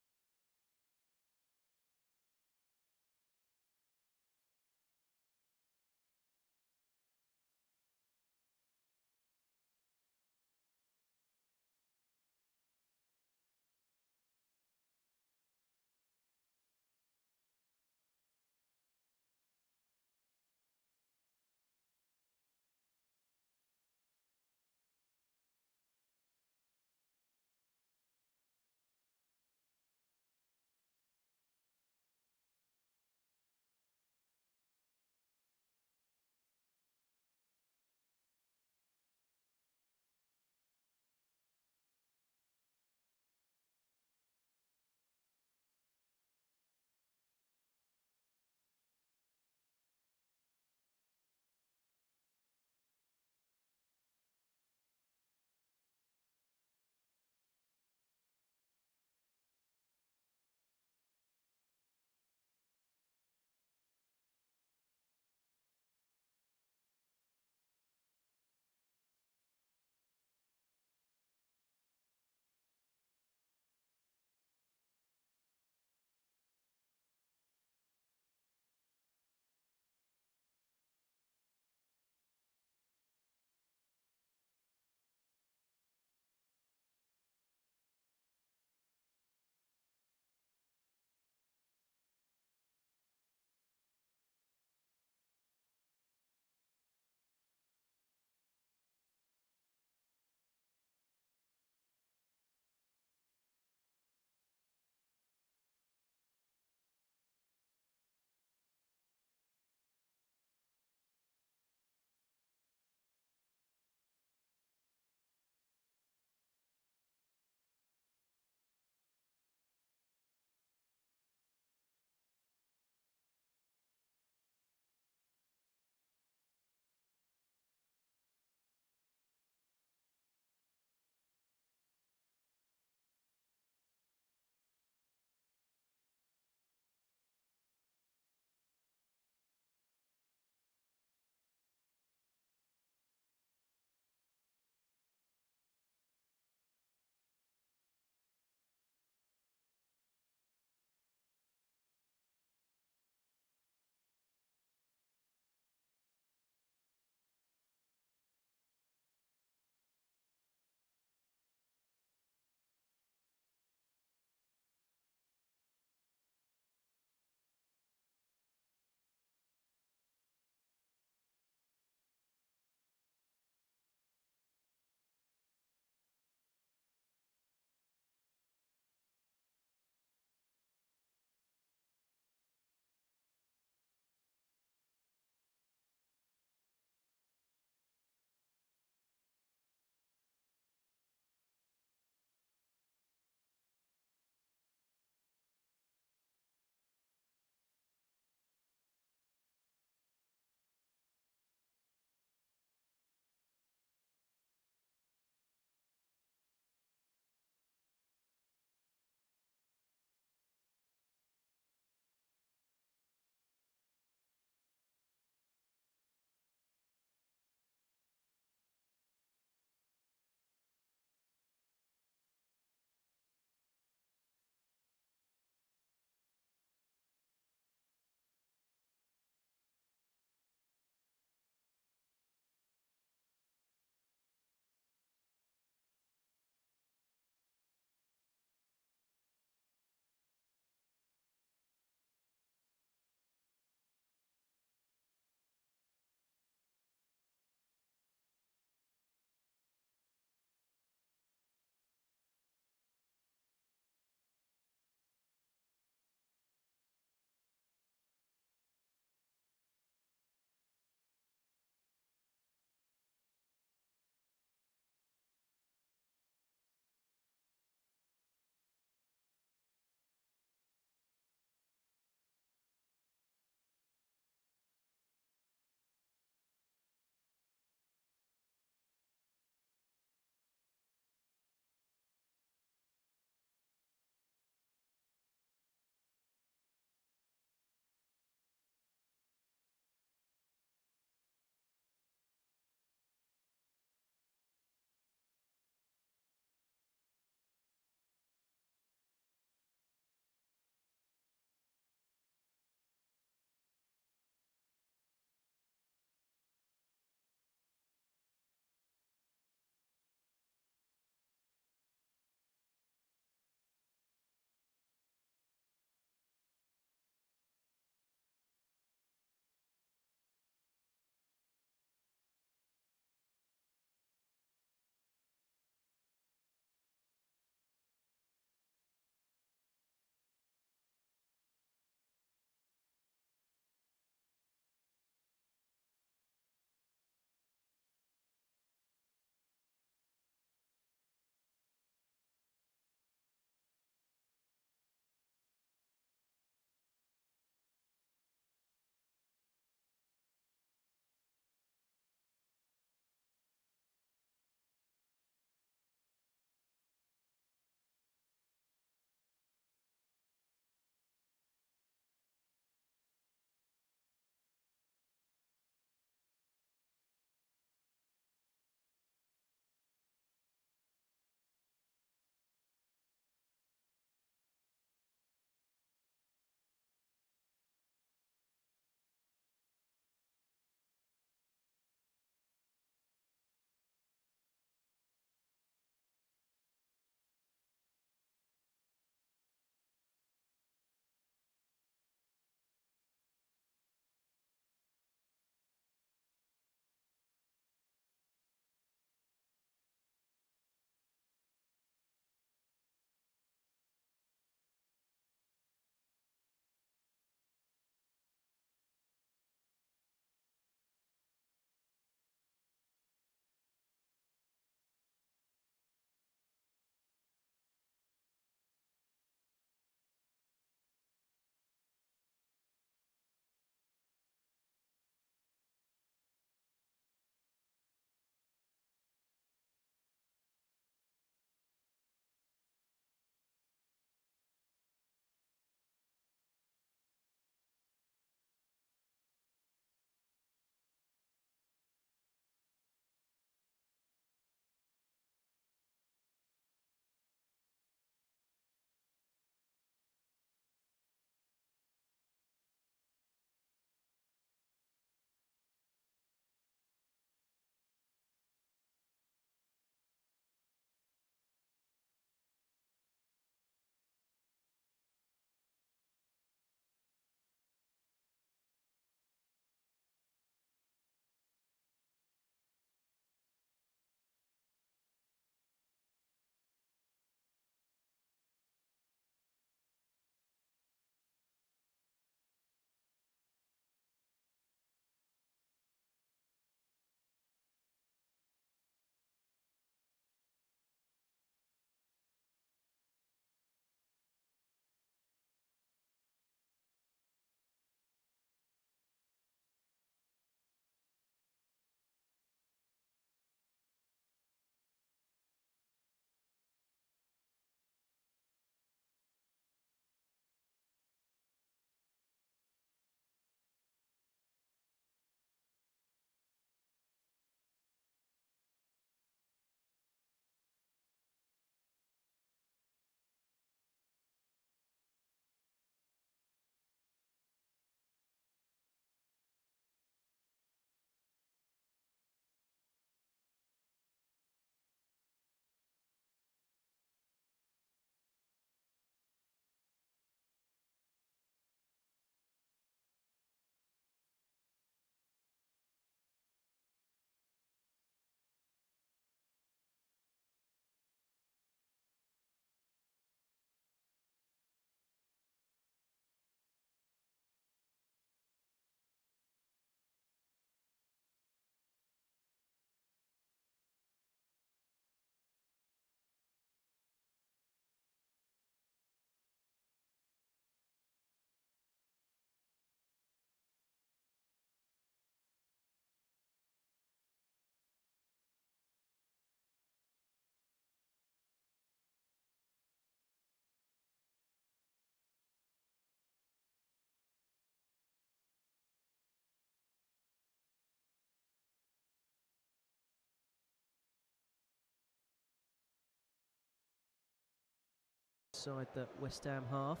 inside the West Ham half.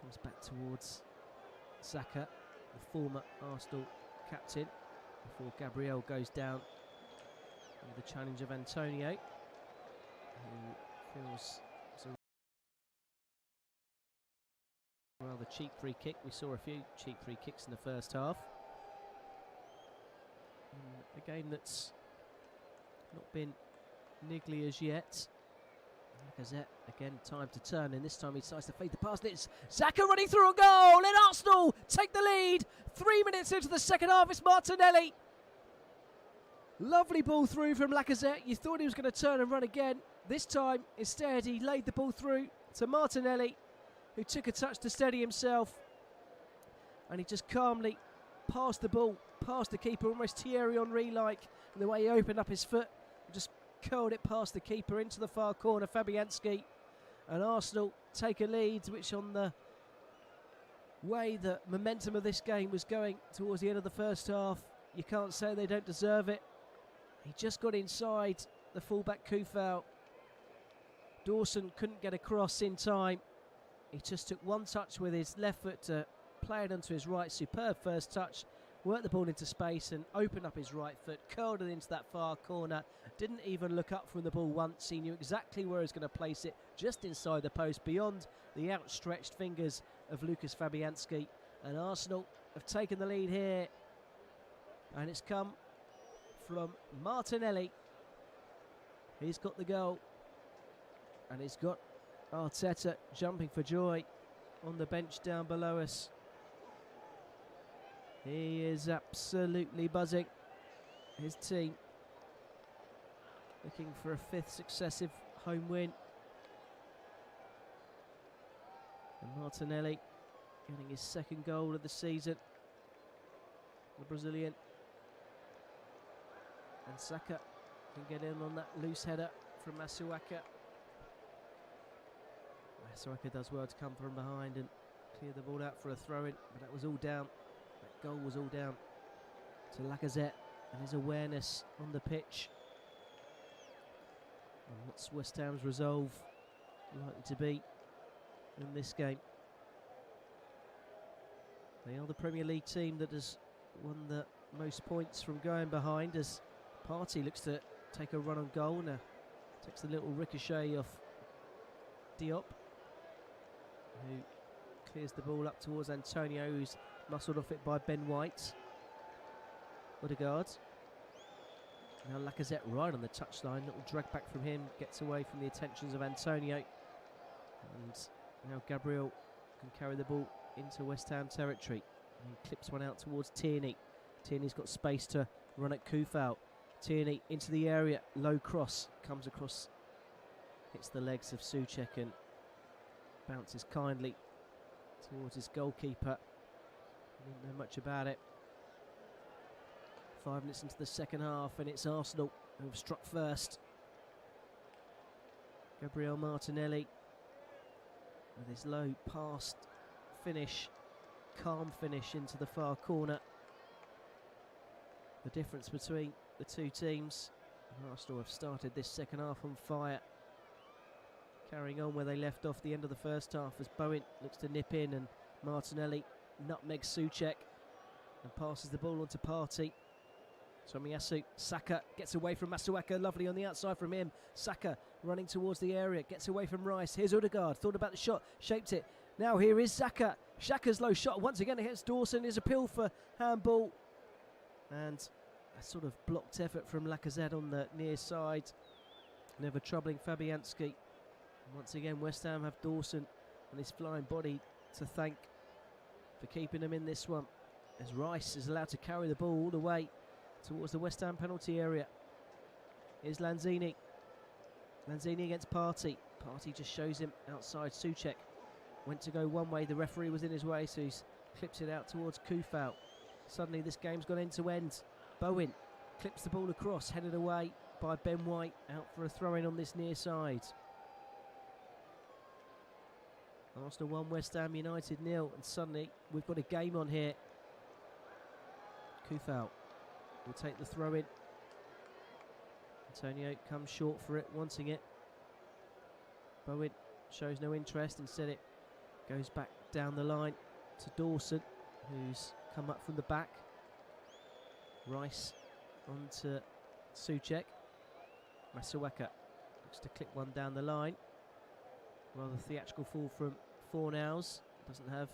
Comes back towards Xhaka, the former Arsenal captain, before Gabriel goes down with the challenge of Antonio, who feels it's a rather cheap free kick. We saw a few cheap free kicks in the first half. A game that's not been niggly as yet. Lacazette, again, time to turn, and this time he decides to fade the pass. It's Xhaka running through a goal, and Arsenal take the lead. 3 minutes into the second half, it's Martinelli. Lovely ball through from Lacazette. You thought he was going to turn and run again. This time, instead, he laid the ball through to Martinelli, who took a touch to steady himself, and he just calmly passed the ball past the keeper, almost Thierry Henry-like, in the way he opened up his foot and just curled it past the keeper into the far corner. Fabianski, and Arsenal take a lead, which on the way the momentum of this game was going towards the end of the first half, you can't say they don't deserve it. He just got inside the fullback Kufau. Dawson couldn't get across in time. He just took one touch with his left foot to play it onto his right. Superb first touch. Worked the ball into space and opened up his right foot, curled it into that far corner. Didn't even look up from the ball once. He knew exactly where he was going to place it, just inside the post, beyond the outstretched fingers of Lucas Fabianski. And Arsenal have taken the lead here. And it's come from Martinelli. He's got the goal. And he's got Arteta jumping for joy on the bench down below us. He is absolutely buzzing. His team looking for a 5th successive home win. And Martinelli getting his 2nd goal of the season. The Brazilian. And Saka can get in on that loose header from Masuaka. Masuaka does well to come from behind and clear the ball out for a throw-in, but that was all down. That goal was all down to Lacazette and his awareness on the pitch. And what's West Ham's resolve likely to be in this game? They are the Premier League team that has won the most points from going behind, as Partey looks to take a run on goal and takes a little ricochet off Diop, who clears the ball up towards Antonio, who's muscled off it by Ben White. Odegaard. Now Lacazette right on the touchline. Little drag back from him. Gets away from the attentions of Antonio. And now Gabriel can carry the ball into West Ham territory. And he clips one out towards Tierney. Tierney's got space to run at Kufau. Tierney into the area. Low cross. Comes across. Hits the legs of Soucek and bounces kindly towards his goalkeeper. Didn't know much about it. 5 minutes into the second half, and it's Arsenal who have struck first. Gabriel Martinelli with his low pass finish, calm finish into the far corner. The difference between the two teams. Arsenal have started this second half on fire, carrying on where they left off the end of the first half, as Bowen looks to nip in and Martinelli nutmegs Soucek and passes the ball onto Partey. Tomiyasu, Saka gets away from Masuaka, lovely on the outside from him. Saka running towards the area, gets away from Rice. Here's Odegaard, thought about the shot, shaped it. Now here is Saka. Xhaka's low shot once again against Dawson. His appeal for handball. And a sort of blocked effort from Lacazette on the near side. Never troubling Fabianski. And once again, West Ham have Dawson and his flying body to thank for keeping them in this one, as Rice is allowed to carry the ball all the way towards the West Ham penalty area. Here's Lanzini. Lanzini against Partey. Partey just shows him outside Soucek. Went to go one way, the referee was in his way, so he's clips it out towards Kufau. Suddenly this game's gone end to end. Bowen clips the ball across, headed away by Ben White, out for a throw-in on this near side. Arsenal 1, West Ham United 0, and suddenly we've got a game on here. Kufau will take the throw-in. Antonio comes short for it, wanting it. Bowen shows no interest. Instead it goes back down the line to Dawson, who's come up from the back. Rice onto Soucek. Masuaka looks to clip one down the line. Rather theatrical fall from Fornals. Doesn't have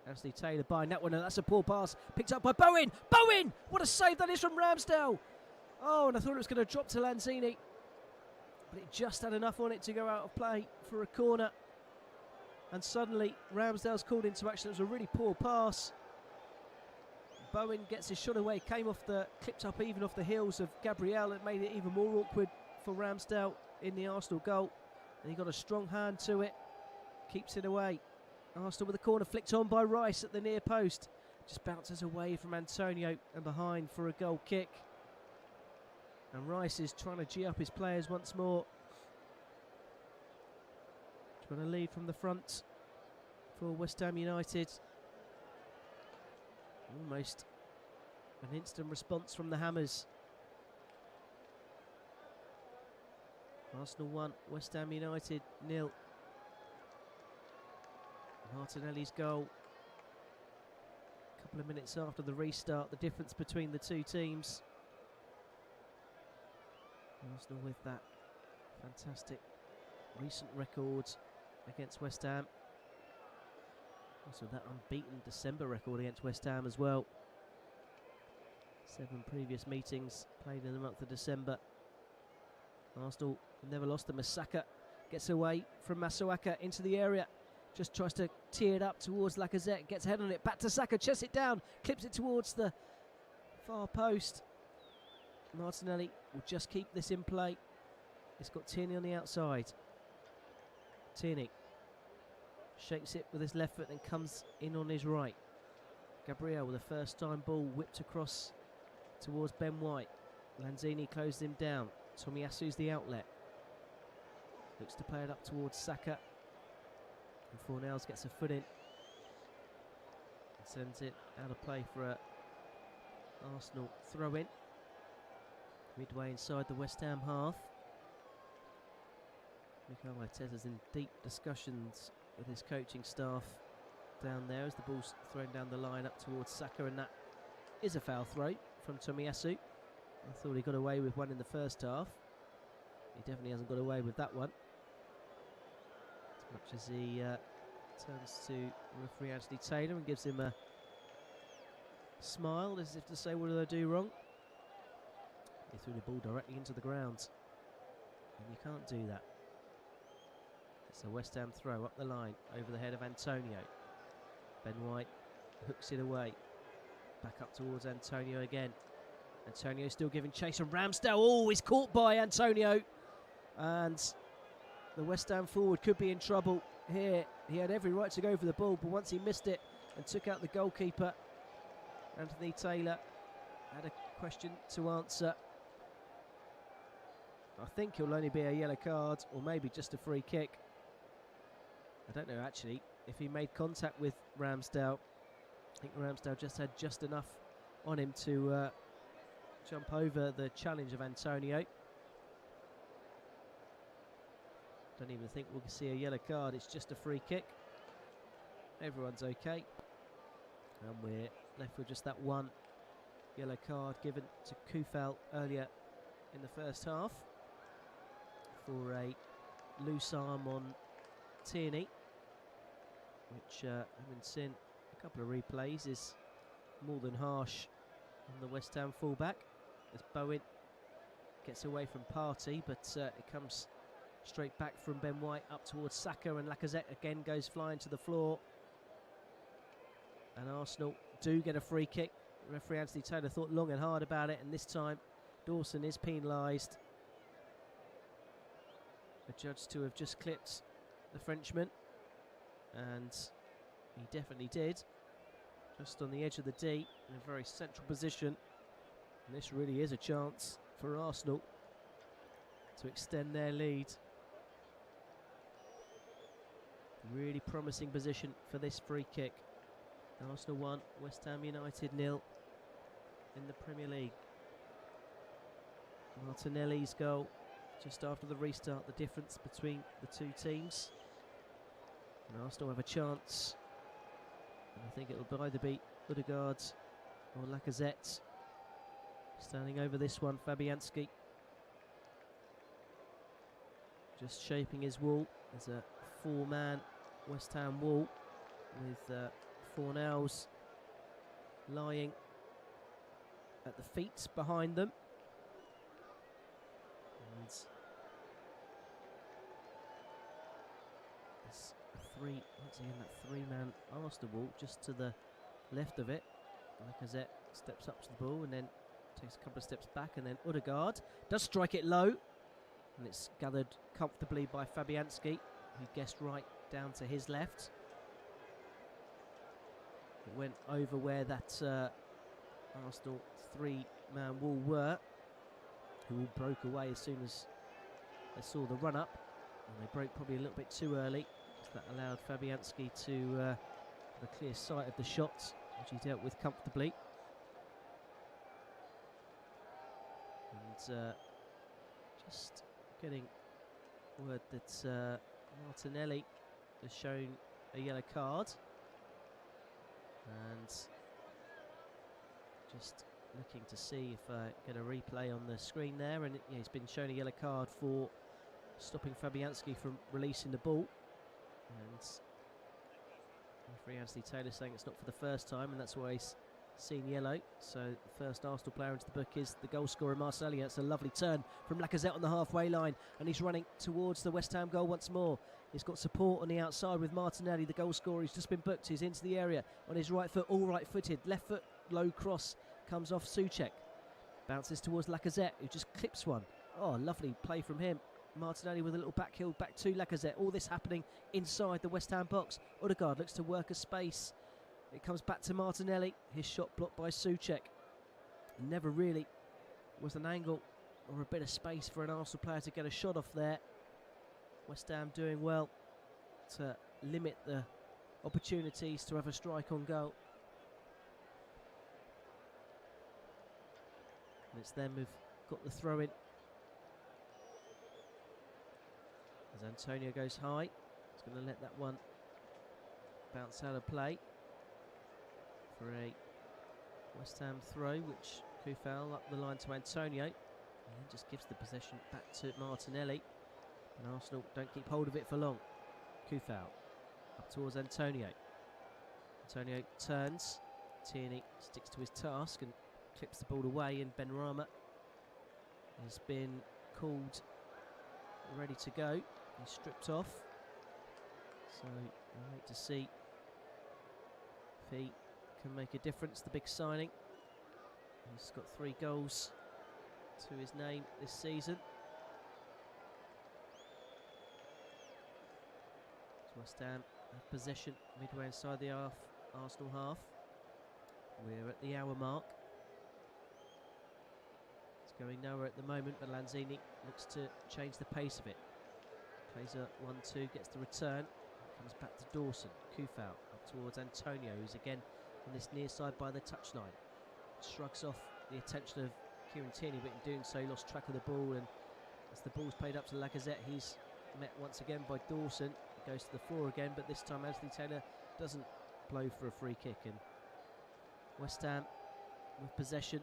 Anthony Taylor buying that one, and that's a poor pass. Picked up by Bowen. Bowen! What a save that is from Ramsdale. Oh, and I thought it was going to drop to Lanzini. But it just had enough on it to go out of play for a corner. And suddenly Ramsdale's called into action. It was a really poor pass. Bowen gets his shot away. Clipped up even off the heels of Gabriel. It made it even more awkward for Ramsdale in the Arsenal goal. And he got a strong hand to it. Keeps it away. Arsenal with a corner flicked on by Rice at the near post. Just bounces away from Antonio and behind for a goal kick. And Rice is trying to G up his players once more. Trying to lead from the front for West Ham United. Almost an instant response from the Hammers. Arsenal 1, West Ham United 0. Martinelli's goal. A couple of minutes after the restart, the difference between the two teams. Arsenal with that fantastic recent record against West Ham. Also that unbeaten December record against West Ham as well. 7 previous meetings played in the month of December. Arsenal never lost them. Masaka gets away from Masuaka into the area. Just tries to tee it up towards Lacazette. Gets ahead on it. Back to Saka. Chests it down. Clips it towards the far post. Martinelli will just keep this in play. It's got Tierney on the outside. Tierney shakes it with his left foot and comes in on his right. Gabriel with a first time ball whipped across towards Ben White. Lanzini closed him down. Tomiyasu's the outlet. Looks to play it up towards Saka. And Fornals gets a foot in. And sends it out of play for a Arsenal throw in. Midway inside the West Ham half. Mikel Arteta's in deep discussions with his coaching staff down there as the ball's thrown down the line up towards Saka, and that is a foul throw from Tomiyasu. I thought he got away with one in the first half. He definitely hasn't got away with that one. As much as he turns to referee Anthony Taylor and gives him a smile as if to say, what did I do wrong? He threw the ball directly into the ground, and you can't do that. It's a West Ham throw up the line over the head of Antonio. Ben White hooks it away. Back up towards Antonio again. Antonio still giving chase, and Ramsdale, oh, he's caught by Antonio. And the West Ham forward could be in trouble here. He had every right to go for the ball, but once he missed it and took out the goalkeeper, Anthony Taylor had a question to answer. I think it'll only be a yellow card, or maybe just a free kick. I don't know actually if he made contact with Ramsdale. I think Ramsdale just had just enough on him to jump over the challenge of Antonio. Don't even think we'll see a yellow card. It's just a free kick. Everyone's okay. And we're left with just that one yellow card given to Kufal earlier in the first half for a loose arm on Tierney, which having seen a couple of replays is more than harsh on the West Ham fullback, as Bowen gets away from Partey, but it comes straight back from Ben White up towards Saka, and Lacazette again goes flying to the floor. And Arsenal do get a free kick. Referee Anthony Taylor thought long and hard about it, and this time Dawson is penalised. Adjudged to have just clipped the Frenchman, and he definitely did. Just on the edge of the D, in a very central position. And this really is a chance for Arsenal to extend their lead. Really promising position for this free kick. Arsenal 1, West Ham United 0 in the Premier League. Martinelli's goal just after the restart, the difference between the two teams. And Arsenal have a chance. And I think it'll either be Odegaard or Lacazette. Standing over this one, Fabianski. Just shaping his wall. There's a 4-man West Ham wall with Fornals lying at the feet behind them. And there's once again, that 3-man Arsenal wall just to the left of it. Lacazette steps up to the ball and then takes a couple of steps back, and then Odegaard does strike it low, and it's gathered comfortably by Fabianski, who guessed right down to his left. It went over where that Arsenal 3-man wall were, who all broke away as soon as they saw the run-up, and they broke probably a little bit too early. That allowed Fabianski to have a clear sight of the shots, which he dealt with comfortably. And just getting word that Martinelli has shown a yellow card, and just looking to see if I get a replay on the screen there, and he's been shown a yellow card for stopping Fabianski from releasing the ball. And referee Anthony Taylor saying it's not for the first time, and that's why he's seen yellow. So the first Arsenal player into the book is the goal scorer Marseille. It's a lovely turn from Lacazette on the halfway line, and he's running towards the West Ham goal once more. He's got support on the outside with Martinelli, the goal scorer. He's just been booked. He's into the area on his right foot, all right-footed. Left foot, low cross, comes off Soucek. Bounces towards Lacazette, who just clips one. Oh, lovely play from him. Martinelli with a little back heel back to Lacazette. All this happening inside the West Ham box. Odegaard looks to work a space. It comes back to Martinelli. His shot blocked by Soucek. Never really was an angle or a bit of space for an Arsenal player to get a shot off there. West Ham doing well to limit the opportunities to have a strike on goal. And it's them who've got the throw in. As Antonio goes high, he's going to let that one bounce out of play for a West Ham throw, which Kufal up the line to Antonio, and then just gives the possession back to Martinelli. And Arsenal don't keep hold of it for long. Kufal up towards Antonio. Antonio turns. Tierney sticks to his task and clips the ball away, and Benrahma has been called ready to go. He's stripped off, so I'll wait to see if he can make a difference. The big signing. He's got 3 goals to his name this season. So West Ham have possession midway inside the Arsenal half. We're at the hour mark. It's going nowhere at the moment, but Lanzini looks to change the pace of it. Plays a 1-2, gets the return, comes back to Dawson. Kufal up towards Antonio, who's again on this near side by the touchline. Shrugs off the attention of Kieran Tierney, but in doing so he lost track of the ball, and as the ball's played up to Lacazette, he's met once again by Dawson. It goes to the floor again, but this time Anthony Taylor doesn't blow for a free kick, and West Ham with possession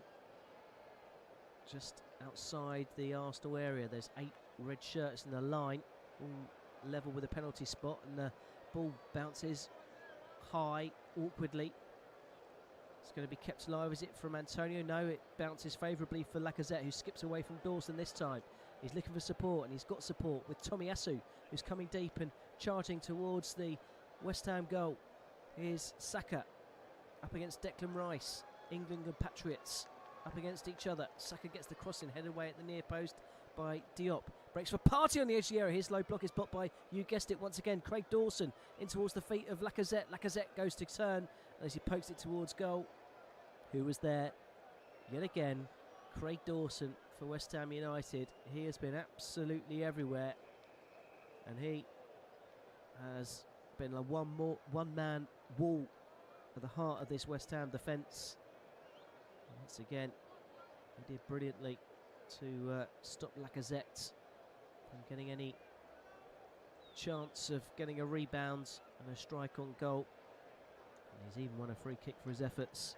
just outside the Arsenal area. There's 8 red shirts in the line, all level with a penalty spot, and the ball bounces high awkwardly. It's going to be kept alive, is it, from Antonio? No, it bounces favourably for Lacazette, who skips away from Dawson this time. He's looking for support, and he's got support with Tomiyasu, who's coming deep and charging towards the West Ham goal. Here's Saka up against Declan Rice. England and Patriots up against each other. Saka gets the crossing, headed away at the near post by Diop. Breaks for Partey on the edge of the area. His low block is blocked by, you guessed it once again, Craig Dawson in towards the feet of Lacazette. Lacazette goes to turn as he pokes it towards goal. Who was there yet again? Craig Dawson for West Ham United. He has been absolutely everywhere, and he has been a one-man wall at the heart of this West Ham defence. Once again, he did brilliantly to stop Lacazette from getting any chance of getting a rebound and a strike on goal. And he's even won a free kick for his efforts.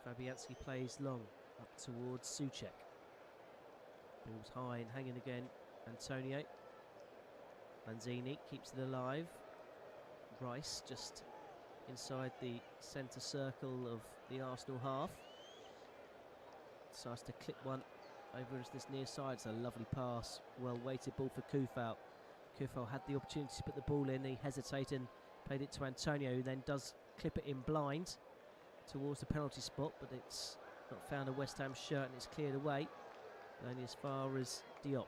Fabianski plays long up towards Soucek. Ball's high and hanging again. Antonio. Lanzini keeps it alive. Rice just inside the centre circle of the Arsenal half. Decides to clip one over as this near side. It's a lovely pass. Well weighted ball for Kufal. Kufal had the opportunity to put the ball in. He hesitated and played it to Antonio, who then does clip it in blind towards the penalty spot, but it's not found a West Ham shirt and it's cleared away. Only as far as Diop.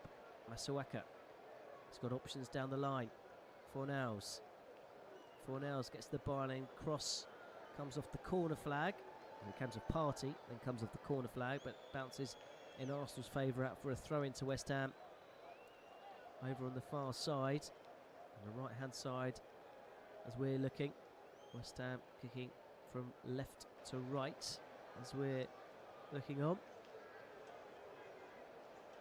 Masuaka. He's got options down the line. Fornals gets the byline. Cross comes off the corner flag. And it comes of Party, then comes off the corner flag, but bounces in Arsenal's favour out for a throw into West Ham. Over on the far side, on the right hand side, as we're looking. West Ham kicking from left to right as we're looking on.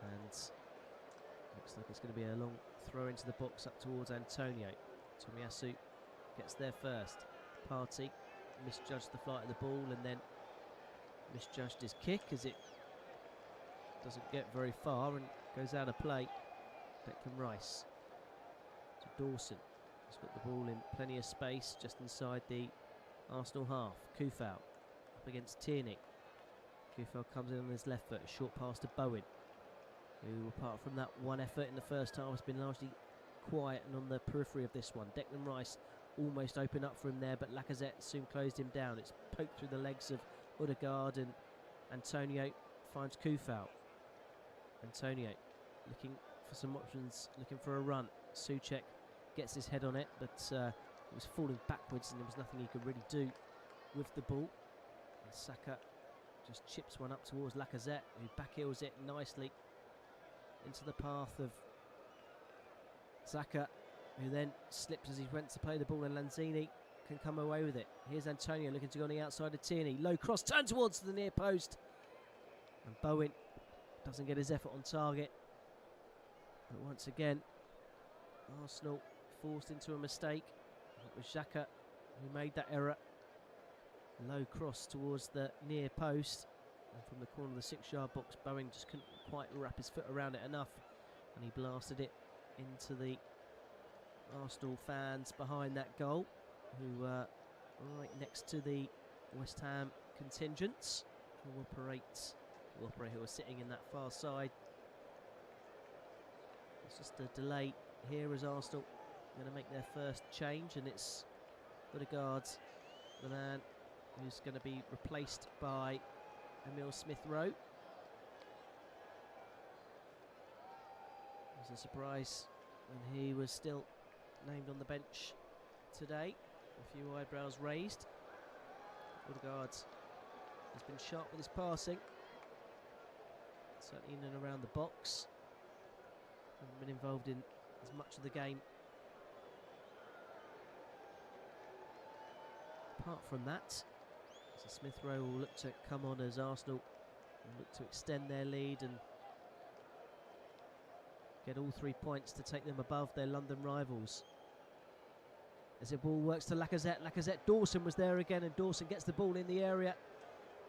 And looks like it's going to be a long throw into the box up towards Antonio. Tomiyasu gets there first. Party misjudged the flight of the ball and then misjudged his kick as it doesn't get very far and goes out of play. Declan Rice to Dawson. He's got the ball in plenty of space just inside the Arsenal half. Kufal up against Tierney. Kufal comes in on his left foot. A short pass to Bowen, who apart from that one effort in the first half has been largely quiet and on the periphery of this one. Declan Rice almost opened up for him there, but Lacazette soon closed him down. It's poked through the legs of Odegaard and Antonio finds Kufal. Antonio looking for some options, looking for a run. Soucek gets his head on it, but it was falling backwards and there was nothing he could really do with the ball. And Saka just chips one up towards Lacazette, who backheels it nicely into the path of Saka, who then slips as he went to play the ball, and Lanzini can come away with it. Here's Antonio looking to go on the outside of Tierney. Low cross, turn towards the near post. And Bowen doesn't get his effort on target. But once again, Arsenal forced into a mistake. It was Xhaka who made that error. Low cross towards the near post. And from the corner of the 6-yard box, Bowen just couldn't quite wrap his foot around it enough. And he blasted it into the Arsenal fans behind that goal, who were right next to the West Ham contingents who are sitting in that far side. It's just a delay here as Arsenal are going to make their first change, and it's Odegaard, the man who's going to be replaced by Emile Smith-Rowe. It was a surprise when he was still named on the bench today. A few eyebrows raised. Odegaard has been sharp with his passing, certainly in and around the box. Hasn't been involved in as much of the game apart from that. So Smith-Rowe will look to come on as Arsenal will look to extend their lead and get all 3 points to take them above their London rivals. As the ball works to Lacazette, Dawson was there again, and Dawson gets the ball in the area.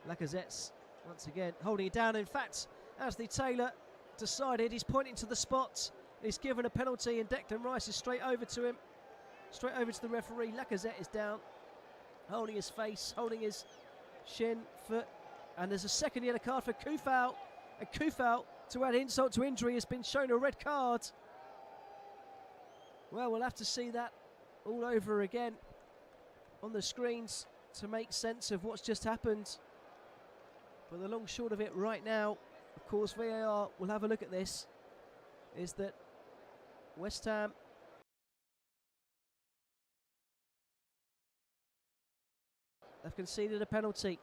Lacazette's once again holding it down. In fact, Ashley Taylor decided he's pointing to the spot. He's given a penalty, and Declan Rice is straight over to him, straight over to the referee. Lacazette is down, holding his face, holding his shin, foot, and there's a second yellow card for Kufal. And Kufal, to add insult to injury, has been shown a red card. Well, we'll have to see that all over again on the screens to make sense of what's just happened. But the long short of it right now, of course VAR will have a look at this, is that West Ham have conceded a penalty.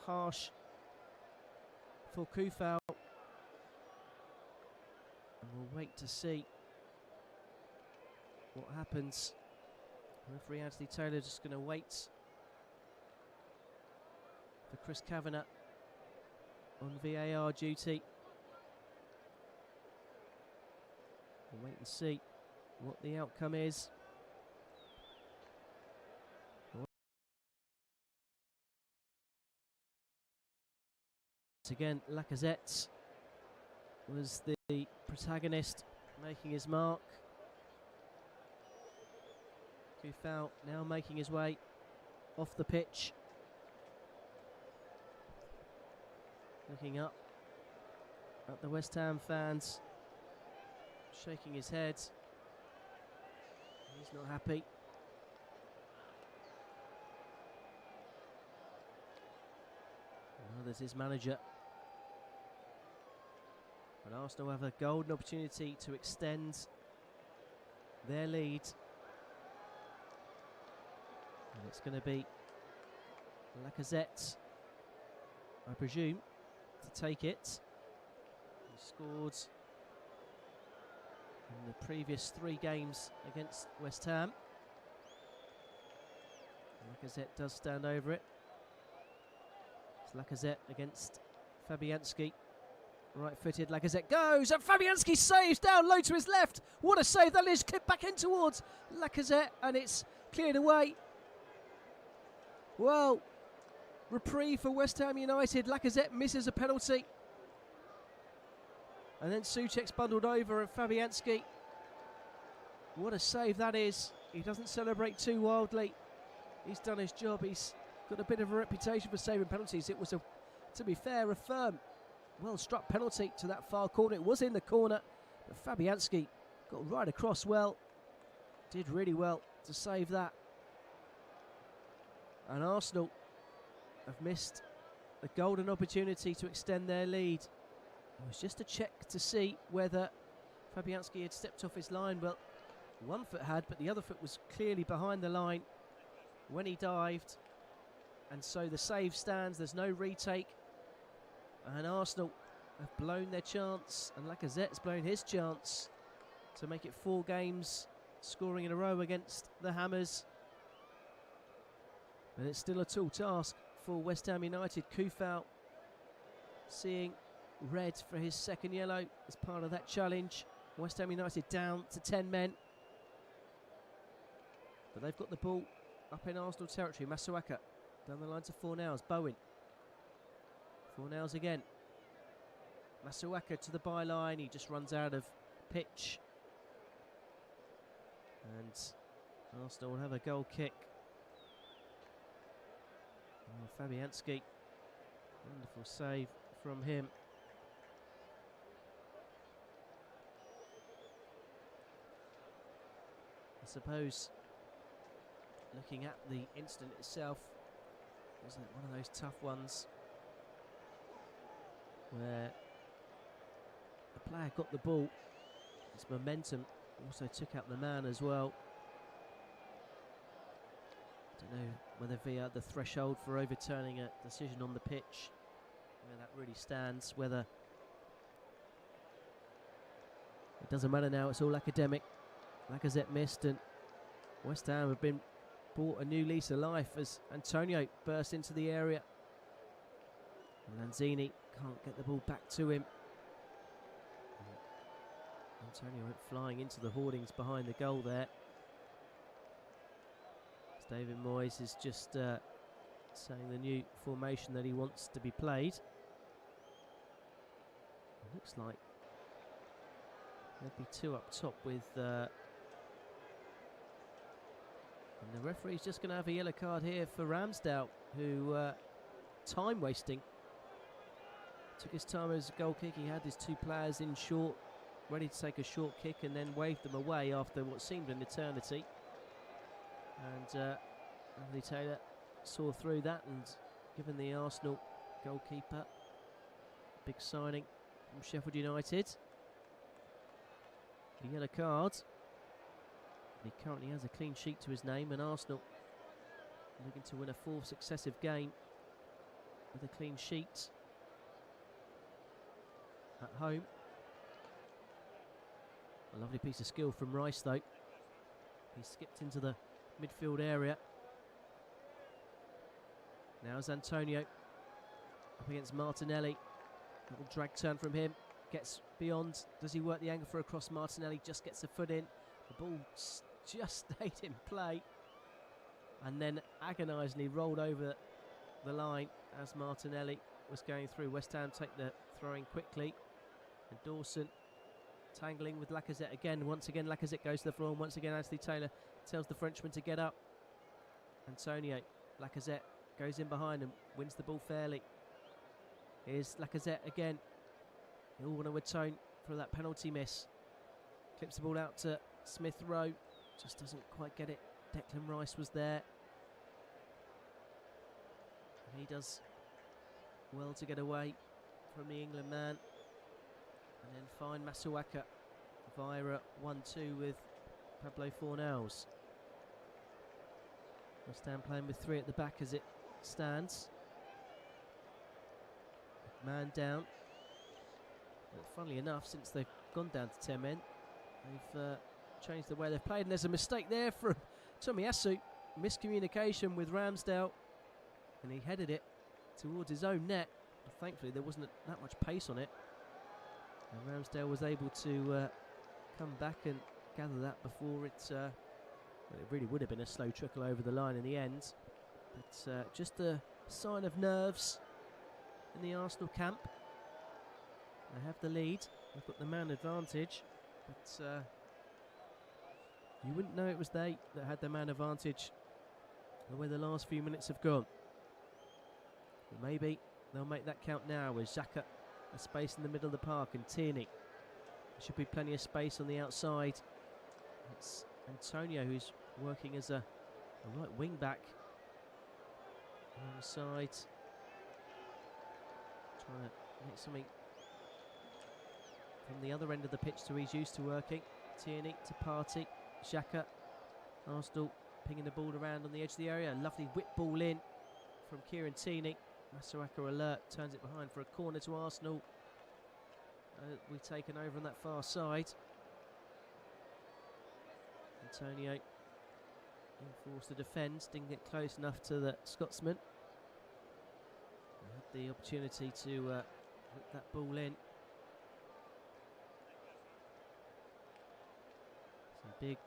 Harsh for Kufal. And we'll wait to see what happens. Referee Anthony Taylor just going to wait for Chris Kavanagh on VAR duty. We'll wait and see what the outcome is. Again, Lacazette was the protagonist, making his mark. Kufau now making his way off the pitch. Looking up at the West Ham fans, shaking his head. He's not happy. Well, there's his manager. But Arsenal have a golden opportunity to extend their lead. And it's going to be Lacazette, I presume, to take it. He scored in the previous 3 games against West Ham. Lacazette does stand over it. It's Lacazette against Fabianski. Right-footed, Lacazette goes, and Fabianski saves down low to his left. What a save that is, clipped back in towards Lacazette, and it's cleared away. Well, reprieve for West Ham United. Lacazette misses a penalty. And then Souček's bundled over, and Fabianski. What a save that is. He doesn't celebrate too wildly. He's done his job. He's got a bit of a reputation for saving penalties. It was, to be fair, a firm, well-struck penalty to that far corner. It was in the corner, but Fabianski got right across well. Did really well to save that. And Arsenal have missed a golden opportunity to extend their lead. It was just a check to see whether Fabianski had stepped off his line. Well, one foot had, but the other foot was clearly behind the line when he dived. And so the save stands. There's no retake. And Arsenal have blown their chance, and Lacazette's blown his chance to make it 4 games scoring in a row against the Hammers. But it's still a tall task for West Ham United. Kufau seeing red for his 2nd yellow as part of that challenge. West Ham United down to 10 men. But they've got the ball up in Arsenal territory. Masuaka down the line to Fornals. Bowen. Fornals again. Masuaka to the byline. He just runs out of pitch. And Arsenal will have a goal kick. Oh, Fabianski. Wonderful save from him. I suppose, looking at the incident itself, wasn't it one of those tough ones where the player got the ball, his momentum also took out the man as well. I don't know whether via the threshold for overturning a decision on the pitch, where that really stands, whether it doesn't matter now, it's all academic. Lacazette missed, and West Ham have been brought a new lease of life as Antonio burst into the area. And Lanzini can't get the ball back to him. Antonio went flying into the hoardings behind the goal there. As David Moyes is just saying the new formation that he wants to be played. It looks like there'd be 2 up top with and the referee's just going to have a yellow card here for Ramsdale, who time wasting. Took his time as a goal kick. He had his 2 players in short, ready to take a short kick, and then waved them away after what seemed an eternity. And Anthony Taylor saw through that and given the Arsenal goalkeeper big signing from Sheffield United the yellow card. He currently has a clean sheet to his name, and Arsenal looking to win a 4th successive game with a clean sheet at home. A lovely piece of skill from Rice, though. He skipped into the midfield area. Now is Antonio up against Martinelli. Little drag turn from him. Gets beyond. Does he work the angle for a cross? Martinelli just gets a foot in. The ball just stayed in play. And then agonisingly rolled over the line as Martinelli was going through. West Ham take the throw-in quickly. And Dawson tangling with Lacazette again. Once again, Lacazette goes to the floor. And once again, Anthony Taylor tells the Frenchman to get up. Antonio, Lacazette goes in behind and wins the ball fairly. Here's Lacazette again. He'll want to atone for that penalty miss. Clips the ball out to Smith Rowe. Just doesn't quite get it. Declan Rice was there. And he does well to get away from the England man. And then find Masuaka via a 1-2 with Pablo Fornals. West Ham playing with 3 at the back as it stands. Man down. But funnily enough, since they've gone down to 10 men, they've changed the way they've played. And there's a mistake there from Tomiyasu. Miscommunication with Ramsdale. And he headed it towards his own net. But thankfully, there wasn't that much pace on it. And Ramsdale was able to come back and gather that before it... well, it really would have been a slow trickle over the line in the end. But just a sign of nerves in the Arsenal camp. They have the lead. They've got the man advantage. But you wouldn't know it was they that had the man advantage the way the last few minutes have gone. But maybe they'll make that count now with Xhaka, a space in the middle of the park, and Tierney. There should be plenty of space on the outside. It's Antonio who's working as a right wing back alongside, trying to make something from the other end of the pitch to he's used to working. Tierney to Partey, Xhaka. Arsenal pinging the ball around on the edge of the area. A lovely whip ball in from Kieran Tierney. Masuaka alert, turns it behind for a corner to Arsenal. We've taken over on that far side. Antonio forced to defend, didn't get close enough to the Scotsman. Had the opportunity to whip that ball in. Some big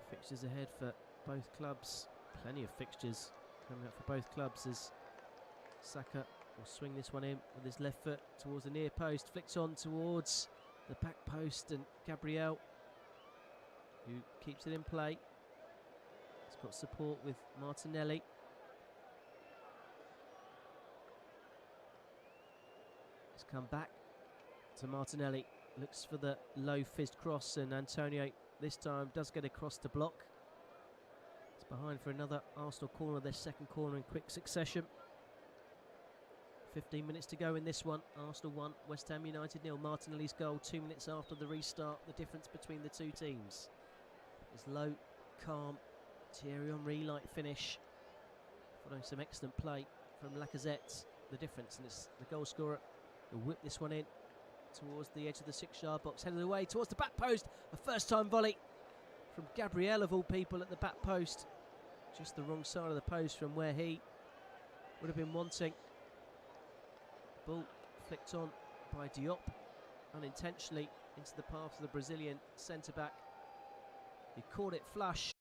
fixtures ahead for both clubs. Plenty of fixtures coming up for both clubs as Saka will swing this one in with his left foot towards the near post. Flicks on towards the back post, and Gabriel, who keeps it in play. He's got support with Martinelli. He's come back to Martinelli. Looks for the low fizzed cross, and Antonio this time does get across to block. It's behind for another Arsenal corner, their second corner in quick succession. 15 minutes to go in this one. Arsenal 1, West Ham United 0. Martinelli's goal 2 minutes after the restart. The difference between the two teams is low, calm, Thierry Henry-like finish, following some excellent play from Lacazette. The difference, and it's the goal scorer who'll whip this one in towards the edge of the 6-yard box, headed away towards the back post. A first-time volley from Gabriel, of all people, at the back post. Just the wrong side of the post from where he would have been wanting. Ball flicked on by Diop unintentionally into the path of the Brazilian centre-back. He caught it flush.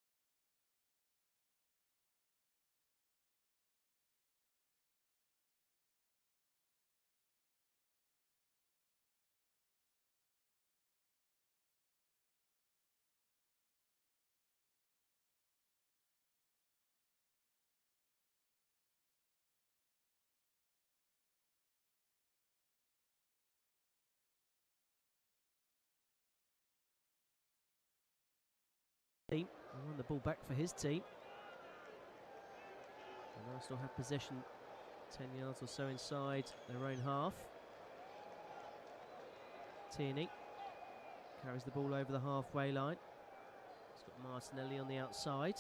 He won the ball back for his team. And Arsenal have possession 10 yards or so inside their own half. Tierney carries the ball over the halfway line. He's got Martinelli on the outside.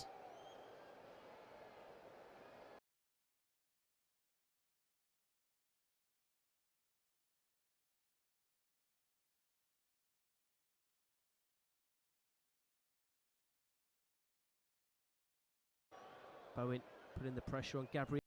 Bowen putting the pressure on Gabriel.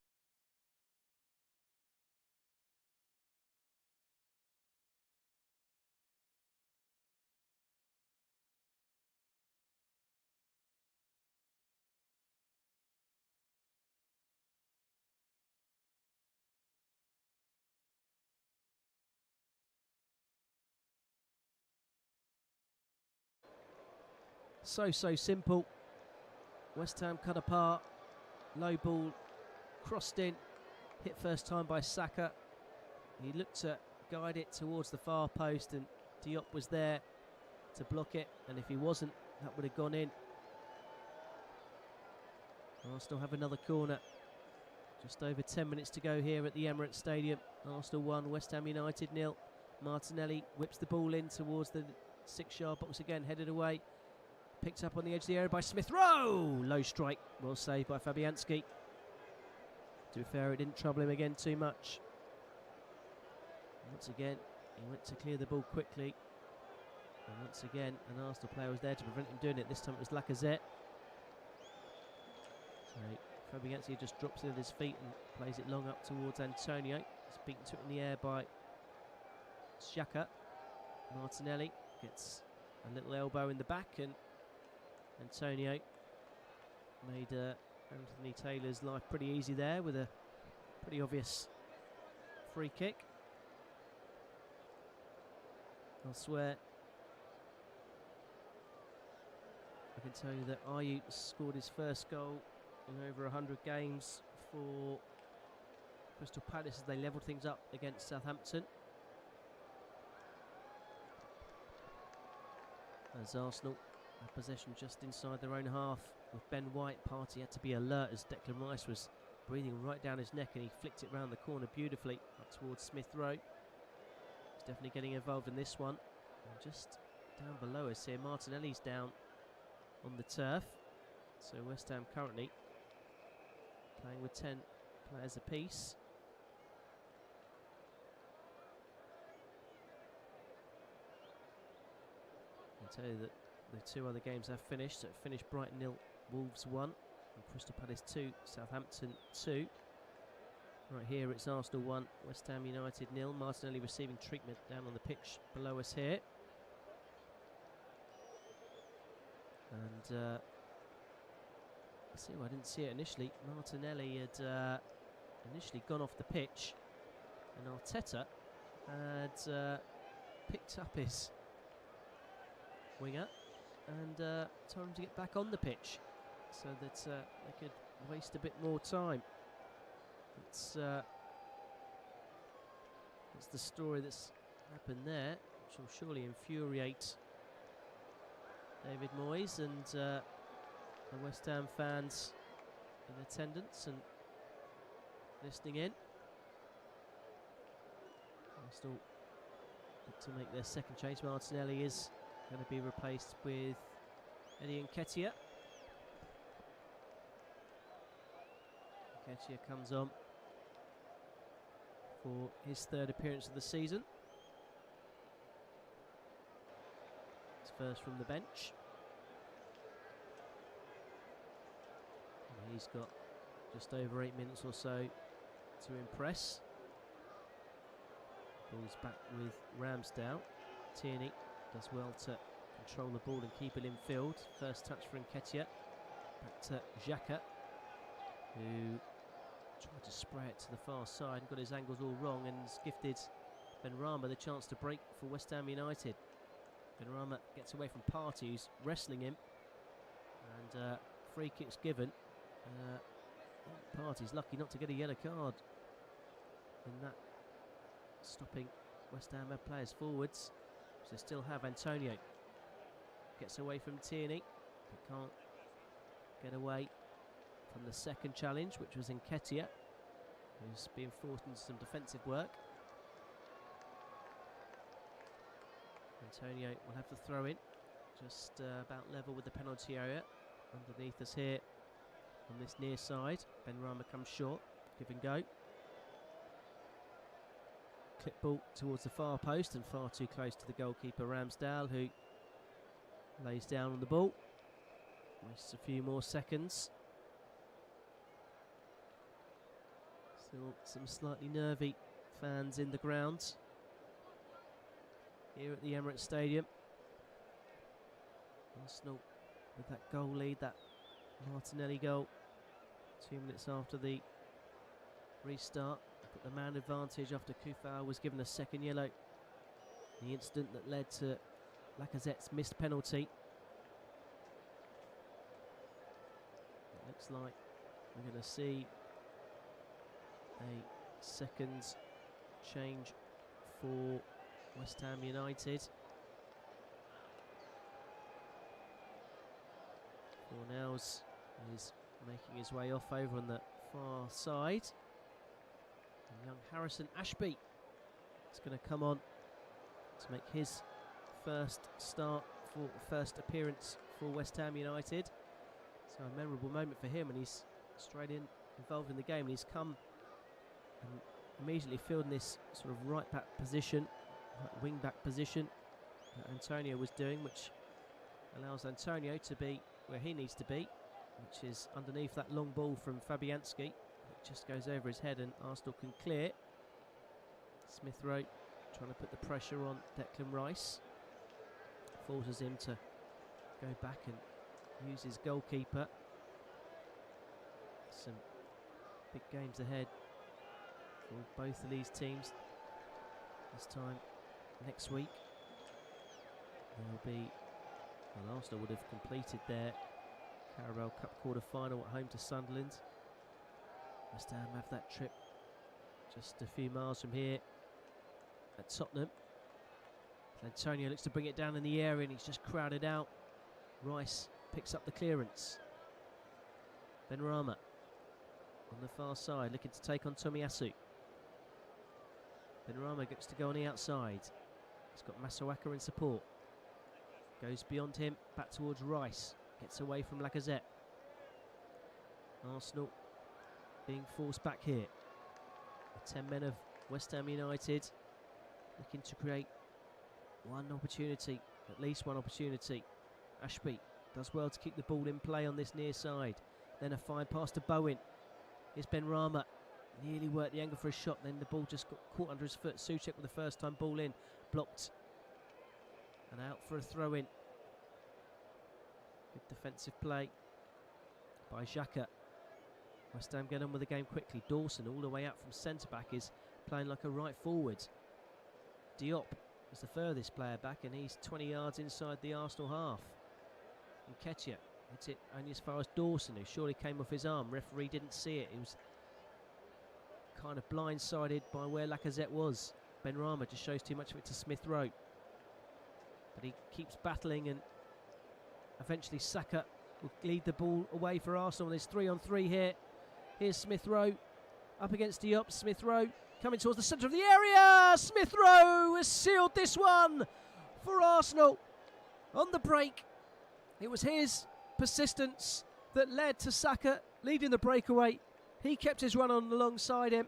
So simple. West Ham cut apart. Low ball, crossed in, hit first time by Saka. He looked to guide it towards the far post, and Diop was there to block it. And if he wasn't, that would have gone in. Arsenal have another corner. Just over 10 minutes to go here at the Emirates Stadium. Arsenal 1, West Ham United 0. Martinelli whips the ball in towards the 6-yard box again, headed away. Picked up on the edge of the area by Smith Rowe. Low strike, well saved by Fabianski. To be fair, it didn't trouble him again too much. Once again, he went to clear the ball quickly. And once again, an Arsenal player was there to prevent him doing it. This time it was Lacazette. So Fabianski just drops it at his feet and plays it long up towards Antonio. He's beaten to it in the air by Xhaka. Martinelli gets a little elbow in the back, and Antonio made Anthony Taylor's life pretty easy there with a pretty obvious free kick. Elsewhere, I can tell you that Ayew scored his first goal in over 100 games for Crystal Palace as they levelled things up against Southampton. As Arsenal have possession just inside their own half with Ben White. Partey had to be alert as Declan Rice was breathing right down his neck, and he flicked it round the corner beautifully up towards Smith Rowe. He's definitely getting involved in this one. And just down below us here, Martinelli's down on the turf. So West Ham currently playing with 10 players apiece. I'll tell you that the two other games have finished. So it finished Brighton 0, Wolves 1, and Crystal Palace 2, Southampton 2. Right here it's Arsenal 1, West Ham United 0. Martinelli receiving treatment down on the pitch below us here. And I didn't see it initially. Martinelli had initially gone off the pitch, and Arteta had picked up his winger and told him to get back on the pitch so that they could waste a bit more time. It's the story that's happened there, which will surely infuriate David Moyes and the West Ham fans in attendance and listening in. Arsenal look to make their second change. Martinelli is going to be replaced with Eddie Nketiah. Nketiah comes on for his third appearance of the season. It's first from the bench. And he's got just over 8 minutes or so to impress. Ball's back with Ramsdale. Tierney does well to control the ball and keep it in field. First touch for Nketiah. Back to Xhaka, who tried to spray it to the far side and got his angles all wrong, and has gifted Benrahma the chance to break for West Ham United. Benrahma gets away from Partey, who's wrestling him, and free kick's given. Partey's lucky not to get a yellow card in that, stopping West Ham players forwards. So they still have Antonio. Gets away from Tierney, but can't get away from the second challenge, which was Nketiah, who's being forced into some defensive work. Antonio will have to throw in, just about level with the penalty area. Underneath us here on this near side. Benrahma comes short, give and go. Clip ball towards the far post and far too close to the goalkeeper Ramsdale, who lays down on the ball. Wastes a few more seconds. Still some slightly nervy fans in the grounds here at the Emirates Stadium. Arsenal with that goal lead, that Martinelli goal, 2 minutes after the restart. Put the man advantage after Kufau was given a second yellow. The incident that led to Lacazette's missed penalty. It looks like we're going to see a second change for West Ham United. Fornals is making his way off over on the far side. And young Harrison Ashby is going to come on to make his first appearance for West Ham United. So a memorable moment for him, and he's straight involved in the game, and he's come and immediately filled in this sort of right back position, right wing back position that Antonio was doing, which allows Antonio to be where he needs to be, which is underneath that long ball from Fabianski. It just goes over his head and Arsenal can clear. Smith Rowe trying to put the pressure on Declan Rice, forces him to go back and use his goalkeeper. Some big games ahead for both of these teams. This time next week there'll be, well, Arsenal would have completed their Carabao Cup quarter-final at home to Sunderland. West Ham have that trip just a few miles from here at Tottenham. Antonio looks to bring it down in the area and he's just crowded out. Rice picks up the clearance. Benrahma on the far side looking to take on Tomiyasu. Benrahma gets to go on the outside. He's got Masuaka in support. Goes beyond him, back towards Rice. Gets away from Lacazette. Arsenal being forced back here. The 10 men of West Ham United looking to create one opportunity, at least one opportunity. Ashby does well to keep the ball in play on this near side. Then a fine pass to Bowen. Here's Benrahma. Nearly worked the angle for a shot, then the ball just got caught under his foot. Souček with the first time ball in. Blocked. And out for a throw-in. Good defensive play by Xhaka. West Ham get on with the game quickly. Dawson all the way out from centre-back is playing like a right forward. Diop is the furthest player back and he's 20 yards inside the Arsenal half. And Nketiah hits it only as far as Dawson, who surely came off his arm. Referee didn't see it. He was kind of blindsided by where Lacazette was. Benrahma just shows too much of it to Smith Rowe. But he keeps battling and eventually Saka will lead the ball away for Arsenal. There's 3-on-3 here. Here's Smith Rowe up against Diop. Smith Rowe coming towards the centre of the area. Smith Rowe has sealed this one for Arsenal on the break. It was his persistence that led to Saka leading the breakaway. He kept his run on alongside him.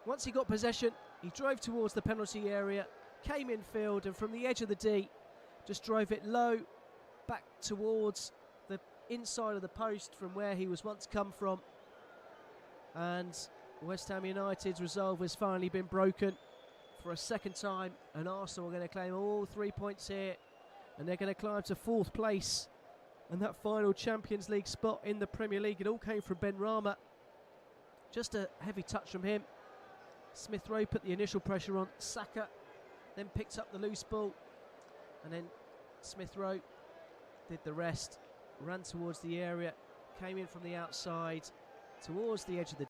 Once he got possession, he drove towards the penalty area, came in field, and from the edge of the D, just drove it low back towards the inside of the post from where he was once come from. And West Ham United's resolve has finally been broken for a second time, and Arsenal are going to claim all 3 points here, and they're going to climb to 4th place. And that final Champions League spot in the Premier League, it all came from Benrahma. Just a heavy touch from him. Smith Rowe put the initial pressure on. Saka then picked up the loose ball, and then Smith Rowe did the rest. Ran towards the area, came in from the outside towards the edge of the